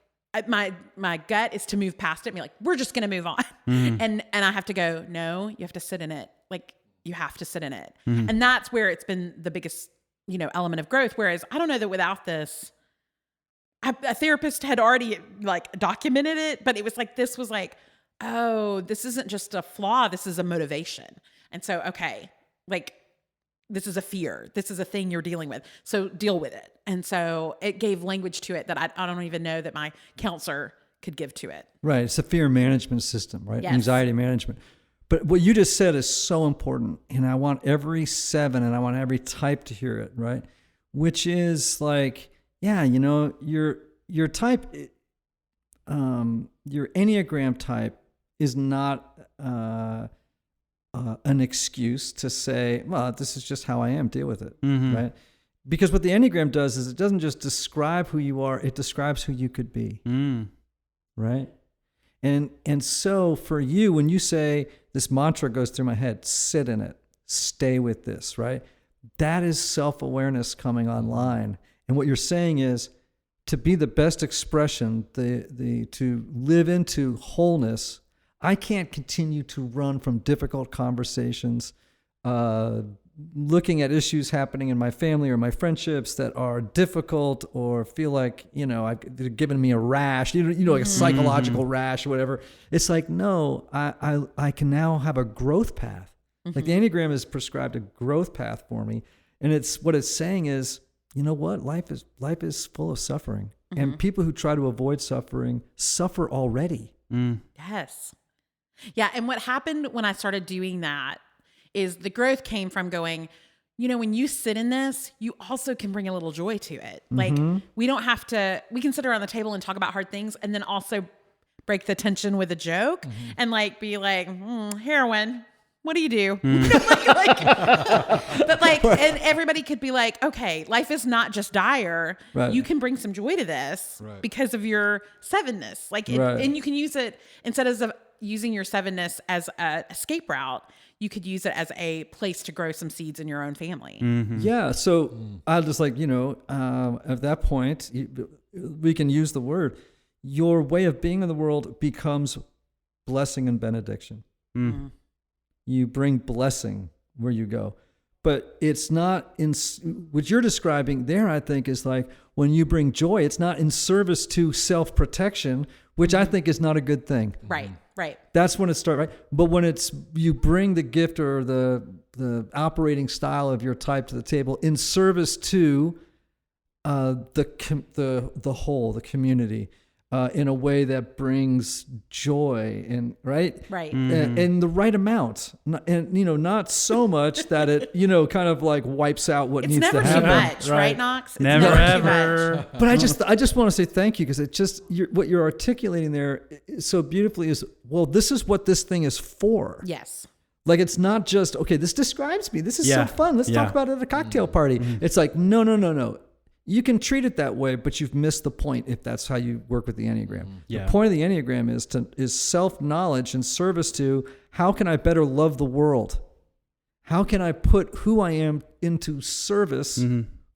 Speaker 3: my gut is to move past it and be like, we're just going to move on. And I have to go, no, you have to sit in it. Like, you have to sit in it. And that's where it's been the biggest, element of growth. Whereas I don't know that without this, a therapist had already like documented it, but it was like, this was like, oh, this isn't just a flaw. This is a motivation. And so, okay, like, this is a fear. This is a thing you're dealing with. So deal with it. And so it gave language to it that I don't even know that my counselor could give to it.
Speaker 5: Right. It's a fear management system, right?
Speaker 3: Yes.
Speaker 5: Anxiety management. But what you just said is so important. And I want every 7 and I want every type to hear it, right? Which is like, yeah, your type, your Enneagram type is not an excuse to say, well, this is just how I am, deal with it, right? Because what the Enneagram does is it doesn't just describe who you are, it describes who you could be, right? And so for you, when you say, this mantra goes through my head, sit in it, stay with this, right? That is self-awareness coming online. And what you're saying is, to be the best expression, to live into wholeness, I can't continue to run from difficult conversations, looking at issues happening in my family or my friendships that are difficult or feel like, they're giving me a rash, like a psychological rash or whatever. It's like, no, I can now have a growth path. Like the Enneagram has prescribed a growth path for me. And what it's saying is, you know what? Life is full of suffering. And people who try to avoid suffering suffer already.
Speaker 3: Yes. Yeah. And what happened when I started doing that is the growth came from going, when you sit in this, you also can bring a little joy to it. Like, we can sit around the table and talk about hard things and then also break the tension with a joke and like be like, heroin. What do you do? But and everybody could be like, okay, life is not just dire. Right. You can bring some joy to this because of your 7-ness. And you can use it instead of using your 7-ness as an escape route. You could use it as a place to grow some seeds in your own family.
Speaker 5: Yeah. So I'll just at that point, we can use the word. Your way of being in the world becomes blessing and benediction. You bring blessing where you go. But it's not what you're describing there, I think, is like when you bring joy, it's not in service to self-protection, which I think is not a good thing.
Speaker 3: Right.
Speaker 5: That's when it starts, right? But when you bring the gift or the operating style of your type to the table in service to the whole, the community, in a way that brings joy and and the right amount, and not so much that it kind of like wipes out what needs to happen.
Speaker 3: It's never too much, right, Knox? It's
Speaker 4: never ever.
Speaker 5: But I just want to say thank you, because what you're articulating there so beautifully is, well, this is what this thing is for.
Speaker 3: Yes.
Speaker 5: Like, it's not just, okay, this describes me. This is so fun. Let's talk about it at a cocktail party. It's like, no. You can treat it that way, but you've missed the point if that's how you work with the Enneagram. The point of the Enneagram is self-knowledge and service to, how can I better love the world? How can I put who I am into service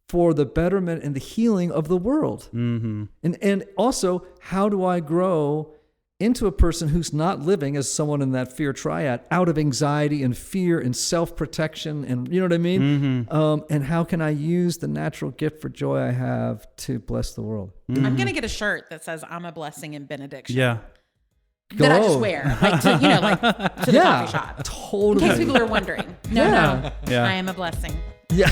Speaker 5: for the betterment and the healing of the world? And also, how do I grow into a person who's not living as someone in that fear triad, out of anxiety and fear and self-protection, and you know what I mean? And how can I use the natural gift for joy I have to bless the world?
Speaker 3: I'm going to get a shirt that says, I'm a blessing and benediction.
Speaker 4: Yeah.
Speaker 3: That I just wear, like to the coffee shop.
Speaker 5: Totally.
Speaker 3: In case people are wondering. No. I am a blessing.
Speaker 5: Yeah.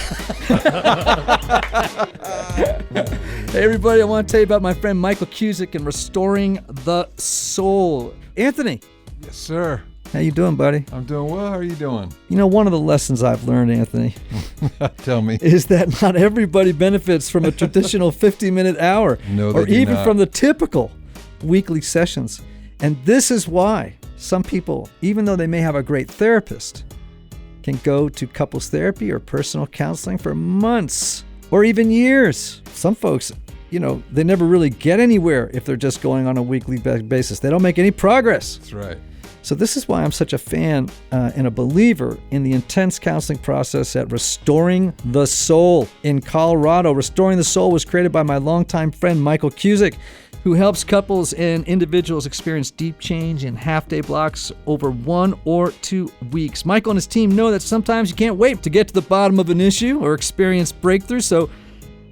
Speaker 5: Hey, everybody, I want to tell you about my friend Michael Cusick and Restoring the Soul. Anthony.
Speaker 1: Yes, sir.
Speaker 5: How you doing, buddy?
Speaker 1: I'm doing well. How are you doing?
Speaker 5: You know, one of the lessons I've learned, Anthony,
Speaker 1: tell me,
Speaker 5: is that not everybody benefits from a traditional 50-minute hour, or even from the typical weekly sessions. And this is why some people, even though they may have a great therapist, can go to couples therapy or personal counseling for months or even years. Some folks, they never really get anywhere if they're just going on a weekly basis. They don't make any progress.
Speaker 1: That's right.
Speaker 5: So this is why I'm such a fan and a believer in the intense counseling process at Restoring the Soul in Colorado. Restoring the Soul was created by my longtime friend Michael Cusick, who helps couples and individuals experience deep change in half-day blocks over 1 or 2 weeks. Michael and his team know that sometimes you can't wait to get to the bottom of an issue or experience breakthrough, so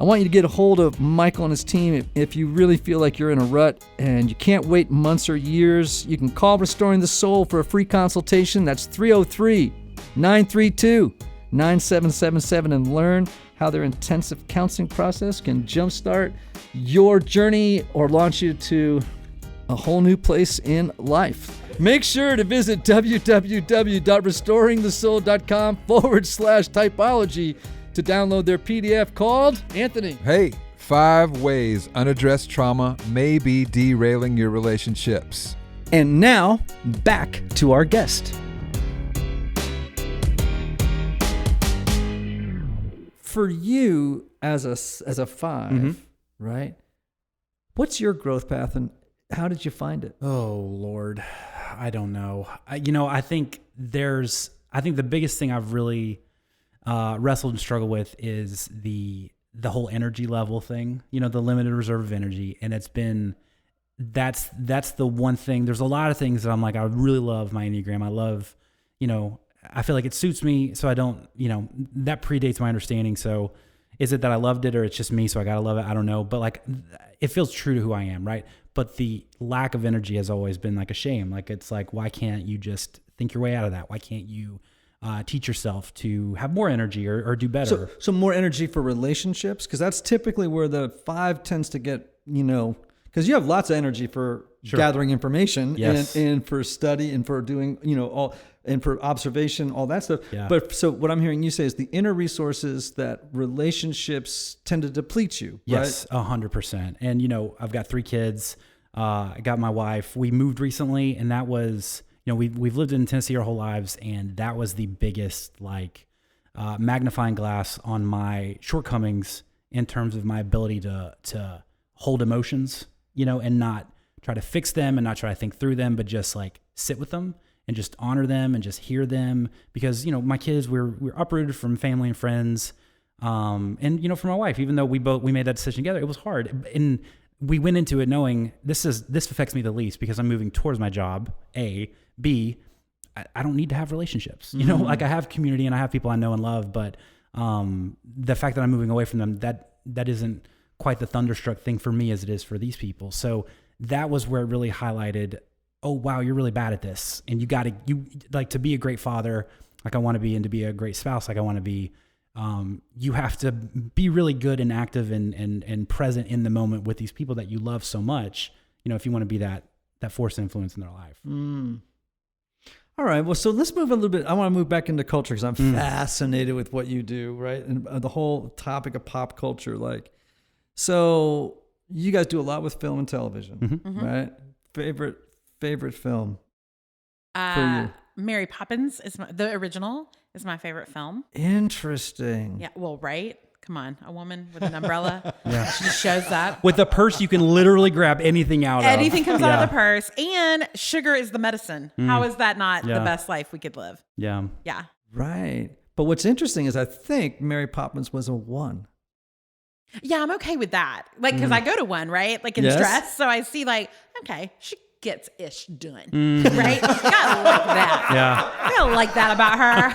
Speaker 5: I want you to get a hold of Michael and his team. If you really feel like you're in a rut and you can't wait months or years, you can call Restoring the Soul for a free consultation. That's 303-932-9777 and learn how their intensive counseling process can jumpstart your journey or launch you to a whole new place in life. Make sure to visit www.restoringthesoul.com/typology to download their PDF called, Anthony.
Speaker 1: Hey, 5 ways unaddressed trauma may be derailing your relationships.
Speaker 5: And now, back to our guest. For you as a 5, right? What's your growth path and how did you find it?
Speaker 4: Oh, Lord. I don't know. I think the biggest thing I've really wrestled and struggled with is the whole energy level thing, the limited reserve of energy. And that's the one thing. There's a lot of things that I'm like, I really love my Enneagram. I love, I feel like it suits me. So I don't, that predates my understanding. So is it that I loved it or it's just me, so I got to love it? I don't know. But like, it feels true to who I am, right? But the lack of energy has always been like a shame. Like, it's like, why can't you just think your way out of that? Why can't you teach yourself to have more energy or do better?
Speaker 5: So more energy for relationships? Because that's typically where the 5 tends to get, because you have lots of energy for gathering information and for study and for doing, all, and for observation, all that stuff. Yeah. But so what I'm hearing you say is the inner resources that relationships tend to deplete you,
Speaker 4: yes, right? 100%. And, I've got 3 kids. I got my wife. We moved recently, and that was, we've lived in Tennessee our whole lives, and that was the biggest, magnifying glass on my shortcomings in terms of my ability to hold emotions, and not try to fix them and not try to think through them, but just sit with them and just honor them and just hear them. Because, my kids, we're uprooted from family and friends. And, for my wife, even though we made that decision together, it was hard. And we went into it knowing this affects me the least because I'm moving towards my job, A. B, I don't need to have relationships. I have community and I have people I know and love, but the fact that I'm moving away from them, that isn't quite the thunderstruck thing for me as it is for these people. So that was where it really highlighted, oh, wow, you're really bad at this. And you to be a great father, like I want to be, and to be a great spouse, like I want to be, you have to be really good and active and present in the moment with these people that you love so much, if you want to be that force and influence in their life.
Speaker 5: All right. Well, so let's move a little bit. I want to move back into culture because I'm fascinated with what you do, right? And the whole topic of pop culture. So you guys do a lot with film and television, right? Favorite film for you?
Speaker 3: Mary Poppins the original is my favorite film.
Speaker 5: Interesting.
Speaker 3: Yeah. Well, right. Come on, a woman with an umbrella. Yeah. She just shows up.
Speaker 4: With a purse, you can literally grab anything out of.
Speaker 3: Anything comes out of the purse. And sugar is the medicine. How is that not the best life we could live?
Speaker 4: Yeah.
Speaker 3: Yeah.
Speaker 5: Right. But what's interesting is I think Mary Poppins was a 1.
Speaker 3: Yeah, I'm okay with that. Like, because I go to one, right? Like in stress. So I see like, okay, she gets ish done. Right? You gotta like that.
Speaker 4: Yeah.
Speaker 3: I gotta like that about her.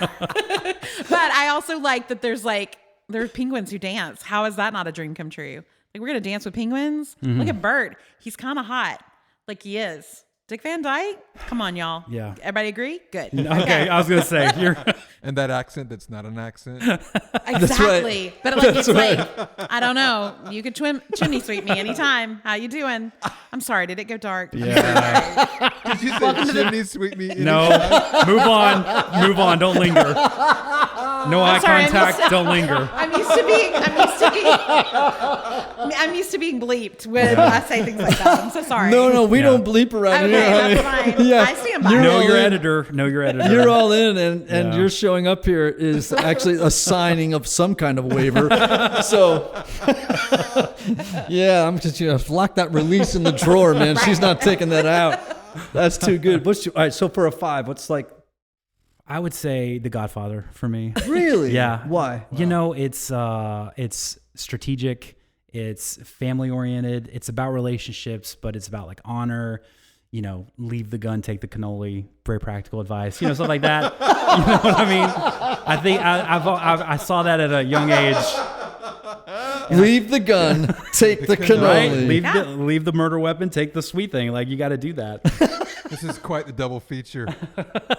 Speaker 3: But I also like that there's penguins who dance. How is that not a dream come true? Like, we're going to dance with penguins? Look at Bert. He's kind of hot. Like he is. Dick Van Dyke? Come on, y'all.
Speaker 4: Yeah.
Speaker 3: Everybody agree? Good.
Speaker 4: Okay. I was going to say.
Speaker 1: And that accent that's not an accent.
Speaker 3: Exactly. But like, it's like, I don't know. You could chimney sweep me anytime. How you doing? I'm sorry. Did it go dark?
Speaker 1: Yeah. Did you say chimney sweep me anytime?
Speaker 4: No. Move on. Don't linger. No eye contact. Don't linger.
Speaker 3: I'm used to being bleeped when I say things like that. I'm so sorry.
Speaker 5: No, we don't bleep around here.
Speaker 3: Okay, that's fine.
Speaker 5: Yeah.
Speaker 3: I stand by.
Speaker 4: Know your editor.
Speaker 5: You're all in, and your showing up here is actually a signing of some kind of waiver. So, yeah, I'm just lock that release in the drawer, man. She's not taking that out. That's too good. All right, so for a 5, what's like?
Speaker 4: I would say The Godfather for me.
Speaker 5: Really?
Speaker 4: Yeah.
Speaker 5: Why?
Speaker 4: You know, it's strategic. It's family oriented. It's about relationships, but it's about like honor. You know, leave the gun, take the cannoli. Very practical advice. You know, stuff like that. You know what I mean? I think I saw that at a young age.
Speaker 5: Leave the gun, take the cannoli.
Speaker 4: Right? Leave the murder weapon, take the sweet thing. Like, you got to do that.
Speaker 1: This is quite the double feature.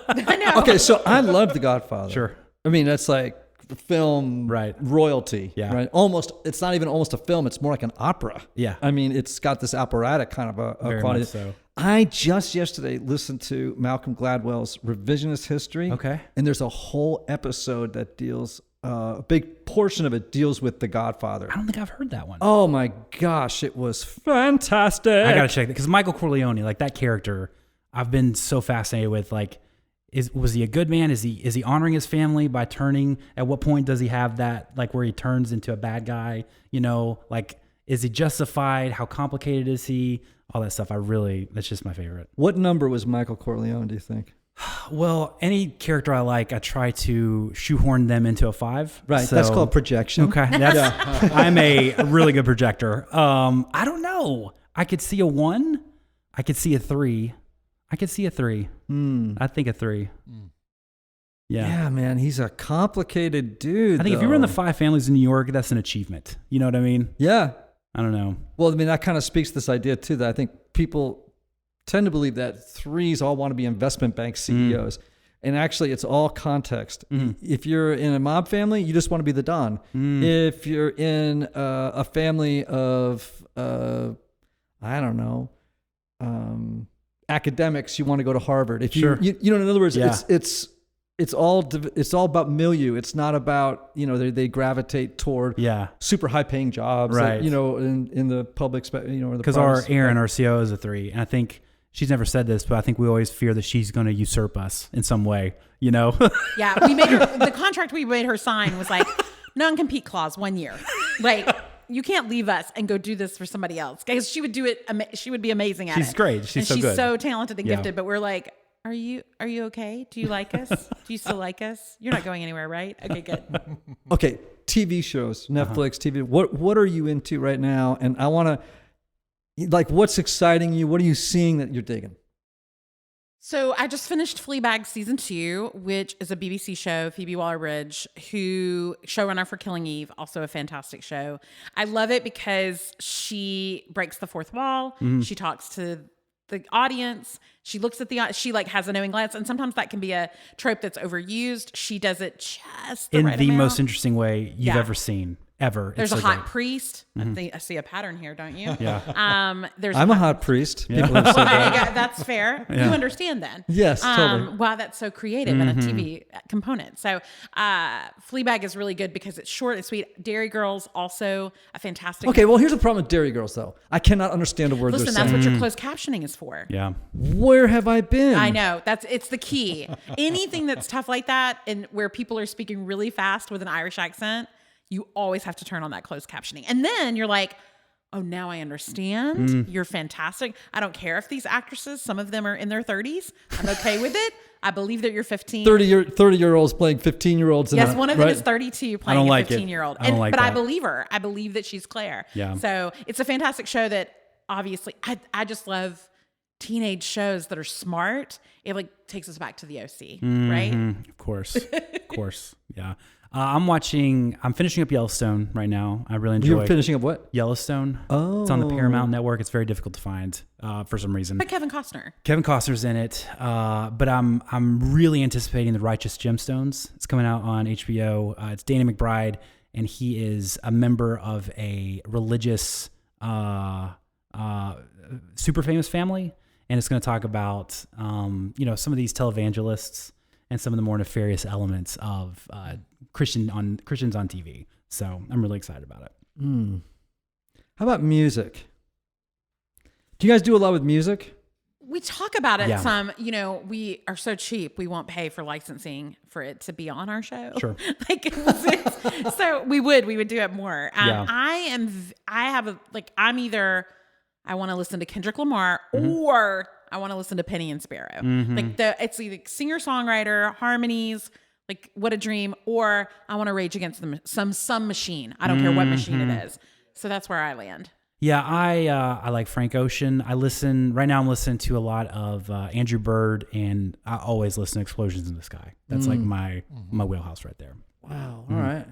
Speaker 3: I know.
Speaker 5: Okay, so I love The Godfather.
Speaker 4: Sure.
Speaker 5: I mean, that's like film royalty.
Speaker 4: Yeah.
Speaker 5: Right. Almost. It's not even almost a film. It's more like an opera.
Speaker 4: Yeah.
Speaker 5: I mean, it's got this operatic kind of a
Speaker 4: Very
Speaker 5: quality.
Speaker 4: much so.
Speaker 5: I just yesterday listened to Malcolm Gladwell's Revisionist History.
Speaker 4: Okay.
Speaker 5: And there's a whole episode that deals, a big portion of it deals with The Godfather.
Speaker 4: I don't think I've heard that one.
Speaker 5: Oh my gosh, it was fantastic.
Speaker 4: I got to check that because Michael Corleone, like that character, I've been so fascinated with. Like, was he a good man? Is he honoring his family by turning? At what point does he have that, like, where he turns into a bad guy? You know, like, is he justified? How complicated is he? All that stuff. That's just my favorite.
Speaker 5: What number was Michael Corleone, do you think?
Speaker 4: Well, any character I like, I try to shoehorn them into a 5.
Speaker 5: Right. So, that's called projection.
Speaker 4: Okay. I'm a really good projector. I don't know. I could see a 1. I could see a 3. I think a 3. Yeah,
Speaker 5: man, he's a complicated dude.
Speaker 4: I think if you were in the 5 families in New York, that's an achievement. You know what I mean?
Speaker 5: Yeah.
Speaker 4: I don't know.
Speaker 5: Well, I mean, that kind of speaks to this idea too, that I think people tend to believe that 3s all want to be investment bank CEOs. And actually, it's all context. If you're in a mob family, you just want to be the Don. If you're in a family of, I don't know, academics, you want to go to Harvard. If you know, in other words, it's all about milieu. It's not about, you know, they gravitate toward super high paying jobs,
Speaker 4: right?
Speaker 5: That, you know, in the public, you know,
Speaker 4: because our CO is a 3, and I think she's never said this, but I think we always fear that she's going to usurp us in some way. You know?
Speaker 3: Yeah, we made her. The contract we made her sign was like non-compete clause 1 year. Like, you can't leave us and go do this for somebody else, because she would do it. She would be amazing at it.
Speaker 4: She's great. She's so good.
Speaker 3: She's so talented and gifted. But we're like, Are you okay? Do you like us? Do you still like us? You're not going anywhere, right? Okay, good.
Speaker 5: Okay, TV shows, Netflix, TV. What are you into right now? And I want to, like, what's exciting you? What are you seeing that you're digging?
Speaker 3: So I just finished Fleabag season 2, which is a BBC show. Phoebe Waller-Bridge, who showrunner for Killing Eve, also a fantastic show. I love it because she breaks the fourth wall. She talks to the audience. She looks at the audience. She like has a knowing glance, and sometimes that can be a trope that's overused. She does it just the right
Speaker 4: in the
Speaker 3: amount.
Speaker 4: most interesting way you've ever seen. ever.
Speaker 3: There's
Speaker 4: it's
Speaker 3: a
Speaker 4: so
Speaker 3: hot
Speaker 4: great.
Speaker 3: priest. I see a pattern here, don't you?
Speaker 4: Yeah.
Speaker 5: I'm a hot priest. People have said that.
Speaker 3: That's fair.
Speaker 4: Yeah.
Speaker 3: You understand then.
Speaker 5: Yes, totally.
Speaker 3: Wow, that's so creative and a TV component. So Fleabag is really good because it's short and sweet. Dairy Girls also a fantastic.
Speaker 5: Okay, well, here's the problem with Dairy Girls, though. I cannot understand a word
Speaker 3: Listen,
Speaker 5: they're
Speaker 3: that's
Speaker 5: saying.
Speaker 3: what your closed captioning is for.
Speaker 4: Yeah.
Speaker 5: Where have I been?
Speaker 3: I know. It's the key. Anything that's tough like that and where people are speaking really fast with an Irish accent, you always have to turn on that closed captioning. And then you're like, oh, now I understand. You're fantastic. I don't care if these actresses, some of them are in their 30s. I'm okay with it. I believe that you're 15.
Speaker 5: 30-year-olds playing 15-year-olds.
Speaker 3: Yes, one of them is 32 playing a 15-year-old.
Speaker 4: But
Speaker 3: I believe her. I believe that she's Claire.
Speaker 4: Yeah.
Speaker 3: So it's a fantastic show that obviously I just love teenage shows that are smart. It like takes us back to the OC, right?
Speaker 4: Of course. Yeah. I'm finishing up Yellowstone right now. I really enjoy
Speaker 5: You're finishing up what?
Speaker 4: Yellowstone.
Speaker 5: Oh.
Speaker 4: It's on the Paramount Network. It's very difficult to find for some reason.
Speaker 3: But Kevin Costner.
Speaker 4: Kevin Costner's in it. But I'm really anticipating The Righteous Gemstones. It's coming out on HBO. It's Danny McBride, and he is a member of a religious super famous family. And it's going to talk about, some of these televangelists and some of the more nefarious elements of Christians on TV. So I'm really excited about it.
Speaker 5: How about music? Do you guys do a lot with music?
Speaker 3: We talk about it
Speaker 4: Yeah.
Speaker 3: some, we are so cheap. We won't pay for licensing for it to be on our show.
Speaker 4: Sure.
Speaker 3: So we would do it more.
Speaker 4: Yeah.
Speaker 3: I'm either, I want to listen to Kendrick Lamar or I want to listen to Penny and Sparrow. It's either singer-songwriter, harmonies, like What a Dream, or I want to rage against some machine. I don't care what machine it is. So that's where I land.
Speaker 4: Yeah, I like Frank Ocean. I'm listening to a lot of Andrew Bird, and I always listen to Explosions in the Sky. That's like my wheelhouse right there.
Speaker 5: Wow. All right.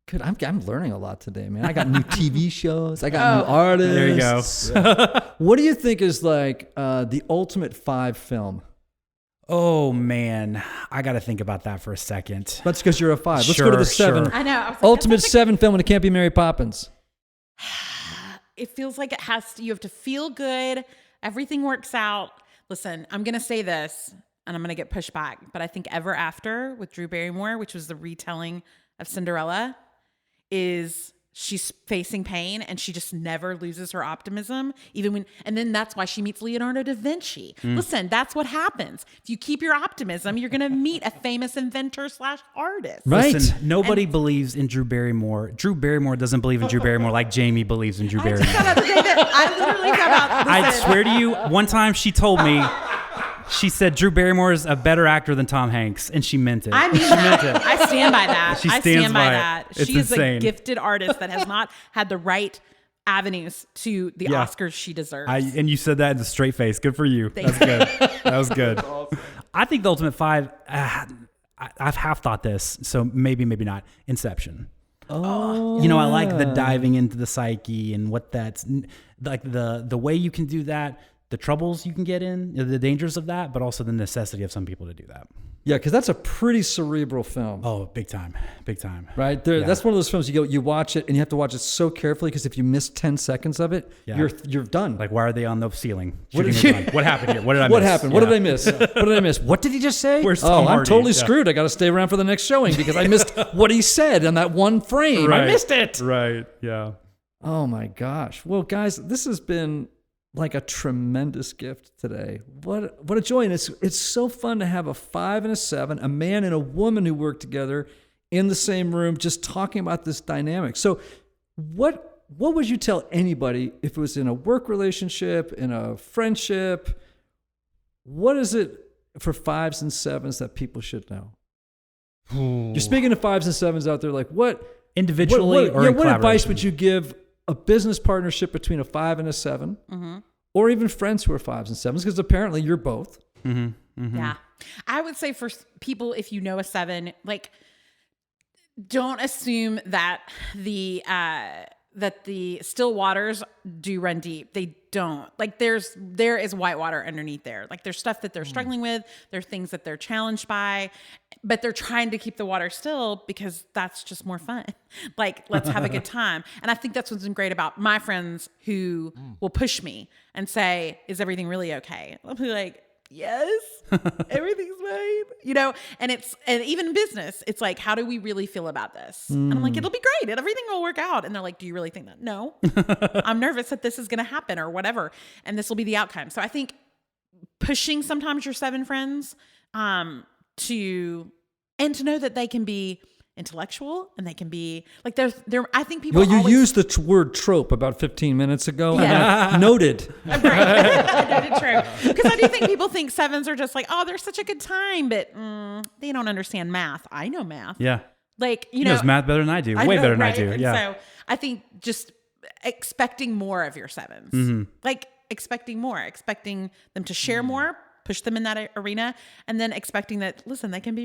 Speaker 5: Good. I'm learning a lot today, man. I got new TV shows. I got new artists.
Speaker 4: There you go.
Speaker 5: Yeah. What do you think is like the ultimate 5 film?
Speaker 4: Oh man, I got to think about that for a second.
Speaker 5: That's because you're a 5. Let's go to the 7.
Speaker 3: I know. I was like,
Speaker 5: Ultimate 7 film, and it can't be Mary Poppins.
Speaker 3: It feels like you have to feel good. Everything works out. Listen, I'm going to say this and I'm going to get pushed back, but I think Ever After with Drew Barrymore, which was the retelling of Cinderella, she's facing pain and she just never loses her optimism, and then that's why she meets Leonardo da Vinci. Listen, that's what happens. If you keep your optimism, you're going to meet a famous inventor/artist.
Speaker 5: Right.
Speaker 4: Listen, nobody believes in Drew Barrymore. Drew Barrymore doesn't believe in Drew Barrymore like Jamie believes in Drew Barrymore.
Speaker 3: I literally come out.
Speaker 4: I swear to you, one time she told me, she said Drew Barrymore is a better actor than Tom Hanks, and she meant it.
Speaker 3: I mean, I stand by that.
Speaker 4: She stands by
Speaker 3: that.
Speaker 4: it. It's
Speaker 3: She is
Speaker 4: insane.
Speaker 3: a gifted artist that has not had the right avenues to the Oscars she deserves.
Speaker 4: And you said that in a straight face. Good for you.
Speaker 3: Thank
Speaker 4: That's good. That was good. I think the ultimate 5, I've half thought this, so maybe not. Inception.
Speaker 5: Oh.
Speaker 4: I like the diving into the psyche and what that's like, the way you can do that, the troubles you can get in, the dangers of that, but also the necessity of some people to do that.
Speaker 5: Yeah, because that's a pretty cerebral film.
Speaker 4: Oh, big time.
Speaker 5: Right? That's one of those films you watch it and you have to watch it so carefully because if you miss 10 seconds of it, you're done.
Speaker 4: Like, why are they on the ceiling? What happened here? What did I miss?
Speaker 5: What happened? What did I miss? What did I miss? What did he just say?
Speaker 4: Where's Tom
Speaker 5: I'm
Speaker 4: Hardy?
Speaker 5: totally screwed. I got to stay around for the next showing because I missed what he said in that one frame.
Speaker 4: Right.
Speaker 5: I missed it.
Speaker 4: Right. Yeah.
Speaker 5: Oh my gosh. Well, guys, this has been like a tremendous gift today. What a joy. And it's so fun to have a 5 and a 7, a man and a woman who work together in the same room, just talking about this dynamic. So what would you tell anybody if it was in a work relationship, in a friendship? What is it for 5s and 7s that people should know? Ooh. You're speaking to 5s and 7s out there, like what
Speaker 4: individually or in
Speaker 5: what advice would you give a business partnership between a 5 and a 7, or even friends who are 5s and 7s? Because apparently you're both.
Speaker 3: Yeah. I would say for people, if you know a 7, like, don't assume that the that the still waters do run deep. They don't. Like there is white water underneath there. Like there's stuff that they're struggling with. There are things that they're challenged by, but they're trying to keep the water still because that's just more fun. Like, let's have a good time. And I think that's what's been great about my friends who will push me and say, is everything really okay? I'll be like, yes, everything's fine, you know? And even business, it's like, how do we really feel about this? And I'm like, it'll be great. Everything will work out. And they're like, do you really think that? No, I'm nervous that this is going to happen or whatever. And this will be the outcome. So I think pushing sometimes your 7 friends, to know that they can be intellectual and they can be like, I think people.
Speaker 5: Well, you used the word trope about 15 minutes ago.
Speaker 3: Yeah.
Speaker 5: Noted.
Speaker 3: Right. Noted, true. Because I do think people think 7s are just like, oh, they're such a good time, but they don't understand math. I know math.
Speaker 4: Yeah.
Speaker 3: Like,
Speaker 4: He knows math better than I do. Way better than I do.
Speaker 3: And
Speaker 4: yeah.
Speaker 3: so I think just expecting more of your 7s, like expecting expecting them to share more, push them in that arena, and then expecting that, listen, they can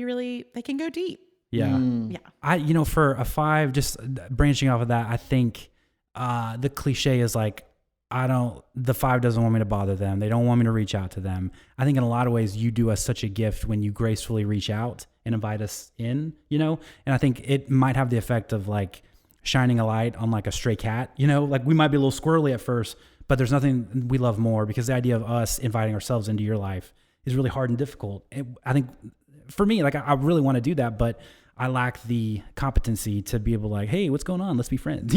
Speaker 3: go deep.
Speaker 4: Yeah. Yeah. For a 5, just branching off of that, I think the cliche is like, the 5 doesn't want me to bother them. They don't want me to reach out to them. I think in a lot of ways you do us such a gift when you gracefully reach out and invite us in, and I think it might have the effect of like shining a light on like a stray cat, like we might be a little squirrely at first, but there's nothing we love more, because the idea of us inviting ourselves into your life is really hard and difficult. I think for me, like I really want to do that, but I lack the competency to be able to like, hey, what's going on? Let's be friends,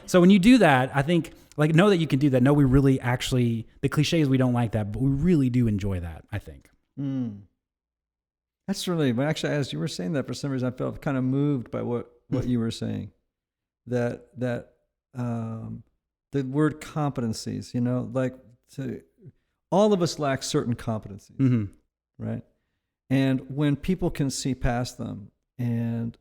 Speaker 4: So when you do that, I think like, know that you can do that. Know we really actually, the cliche is we don't like that, but we really do enjoy that, I think.
Speaker 5: That's really, but actually, as you were saying that, for some reason, I felt kind of moved by what you were saying. That the word competencies, like all of us lack certain competencies, right? And when people can see past them and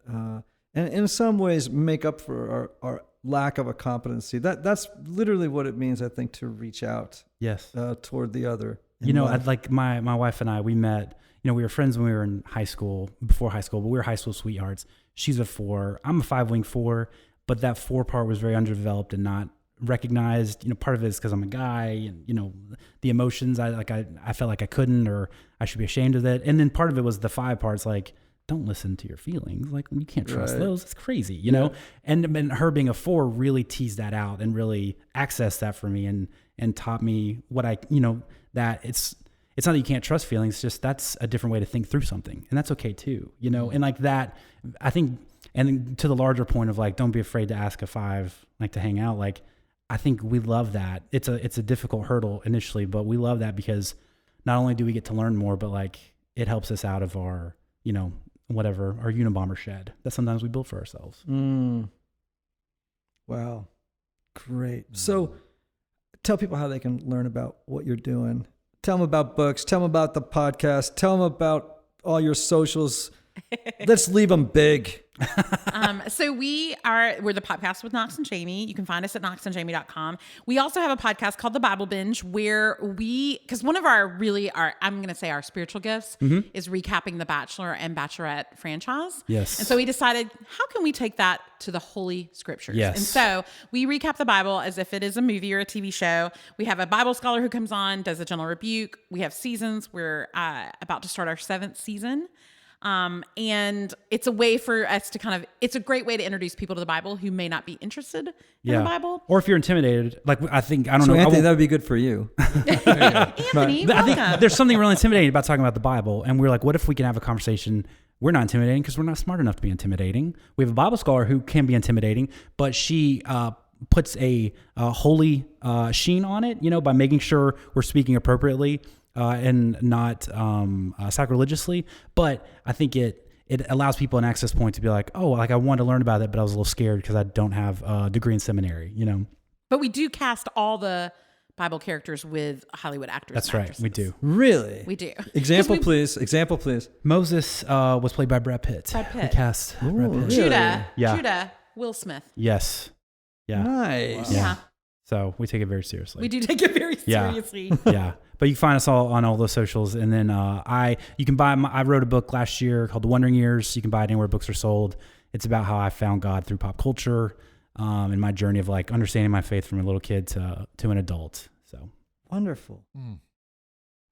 Speaker 5: in some ways make up for our lack of a competency, that's literally what it means, I think, to reach out toward the other.
Speaker 4: Like my wife and I, we met, we were friends when we were in before high school, but we were high school sweethearts. She's a 4, I'm a 5-wing 4, but that 4 part was very underdeveloped and not recognized. Part of it is because I'm a guy, and the emotions I felt like I couldn't, or I should be ashamed of it. And then part of it was the 5 parts, like, don't listen to your feelings, like you can't trust those. It's crazy, And her being a 4 really teased that out and really accessed that for me and taught me what that it's not that you can't trust feelings, it's just that's a different way to think through something, and that's okay too, And like that, I think, and to the larger point of like, don't be afraid to ask a 5 like to hang out, like I think we love that. It's a difficult hurdle initially, but we love that because not only do we get to learn more, but like it helps us out of our, whatever, our Unabomber shed that sometimes we build for ourselves.
Speaker 5: Wow. Great. So tell people how they can learn about what you're doing. Tell them about books. Tell them about the podcast. Tell them about all your socials. Let's leave them big.
Speaker 3: So we're the Popcast with Knox and Jamie. You can find us at knoxandjamie.com. We also have a podcast called The Bible Binge, where because one of our I'm going to say our spiritual gifts is recapping the Bachelor and Bachelorette franchise.
Speaker 4: Yes.
Speaker 3: And so we decided, how can we take that to the Holy Scriptures?
Speaker 4: Yes.
Speaker 3: And so we recap the Bible as if it is a movie or a TV show. We have a Bible scholar who comes on, does a gentle rebuke. We have seasons. We're about to start our 7th season. And it's a way for us to it's a great way to introduce people to the Bible who may not be interested in the Bible.
Speaker 4: Or if you're intimidated, like I don't know.
Speaker 5: So Anthony, that would be good for you.
Speaker 3: Anthony, welcome.
Speaker 4: I think there's something really intimidating about talking about the Bible. And we're like, what if we can have a conversation? We're not intimidating because we're not smart enough to be intimidating. We have a Bible scholar who can be intimidating, but she, puts a holy, sheen on it, by making sure we're speaking appropriately. And not sacrilegiously, but I think it allows people an access point to be like, oh, like I wanted to learn about it, but I was a little scared because I don't have a degree in seminary,
Speaker 3: But we do cast all the Bible characters with Hollywood actors.
Speaker 4: That's
Speaker 3: and
Speaker 4: right,
Speaker 3: actresses.
Speaker 4: we do.
Speaker 3: Really? We do.
Speaker 5: Example, please.
Speaker 4: Moses was played by Brad Pitt.
Speaker 3: We
Speaker 4: cast Brad Pitt.
Speaker 3: Judah, Will Smith.
Speaker 4: Yes. Yeah.
Speaker 5: Nice.
Speaker 3: Wow. Yeah.
Speaker 4: So we take it very seriously.
Speaker 3: We do take it very seriously.
Speaker 4: Yeah. But you can find us all on all those socials. And then you can buy I wrote a book last year called The Wandering Years. You can buy it anywhere books are sold. It's about how I found God through pop culture. in my journey of like understanding my faith from a little kid to an adult. So
Speaker 5: wonderful.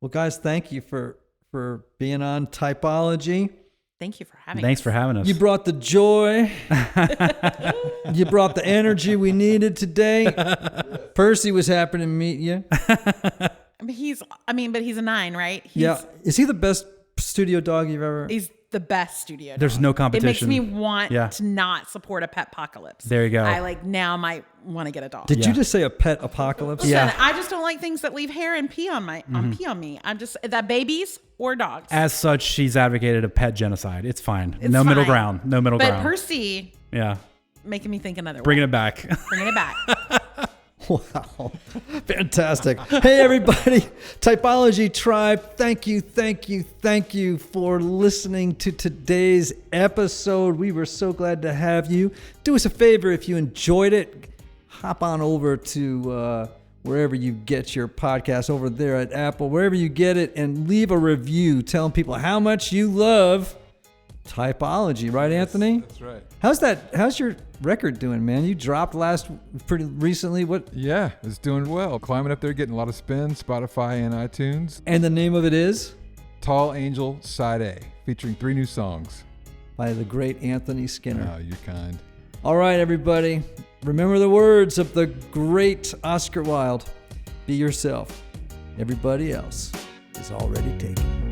Speaker 5: Well, guys, thank you for being on Typology.
Speaker 3: Thank you for having us.
Speaker 4: Thanks for having us.
Speaker 5: You brought the joy. You brought the energy we needed today. Percy was happy to meet you.
Speaker 3: But he's a 9, right?
Speaker 5: Is he the best studio dog you've ever?
Speaker 3: He's the best studio dog.
Speaker 4: There's no competition.
Speaker 3: It makes me want to not support a pet apocalypse.
Speaker 4: There you go.
Speaker 3: I now might want to get a dog.
Speaker 5: Did you just say a pet apocalypse?
Speaker 3: Listen, I just don't like things that leave hair and pee on pee on me. I'm just that babies or dogs.
Speaker 4: As such, she's advocated a pet genocide. It's fine.
Speaker 3: It's
Speaker 4: no middle
Speaker 3: fine.
Speaker 4: ground. No middle ground.
Speaker 3: But Percy, making me think another.
Speaker 4: Bringing it back.
Speaker 3: Bringing it back.
Speaker 5: Wow. Fantastic. Hey, everybody. Typology Tribe, thank you for listening to today's episode. We were so glad to have you. Do us a favor if you enjoyed it. Hop on over to wherever you get your podcast, over there at Apple, wherever you get it, and leave a review telling people how much you love Typology. Right, Anthony?
Speaker 1: That's right.
Speaker 5: How's your record doing, man? You dropped pretty recently. What?
Speaker 1: Yeah, it's doing well. Climbing up there, getting a lot of spins, Spotify and iTunes.
Speaker 5: And the name of it is?
Speaker 1: Tall Angel Side A, featuring 3 new songs.
Speaker 5: By the great Anthony Skinner.
Speaker 1: Oh, you're kind.
Speaker 5: All right, everybody. Remember the words of the great Oscar Wilde. Be yourself. Everybody else is already taken.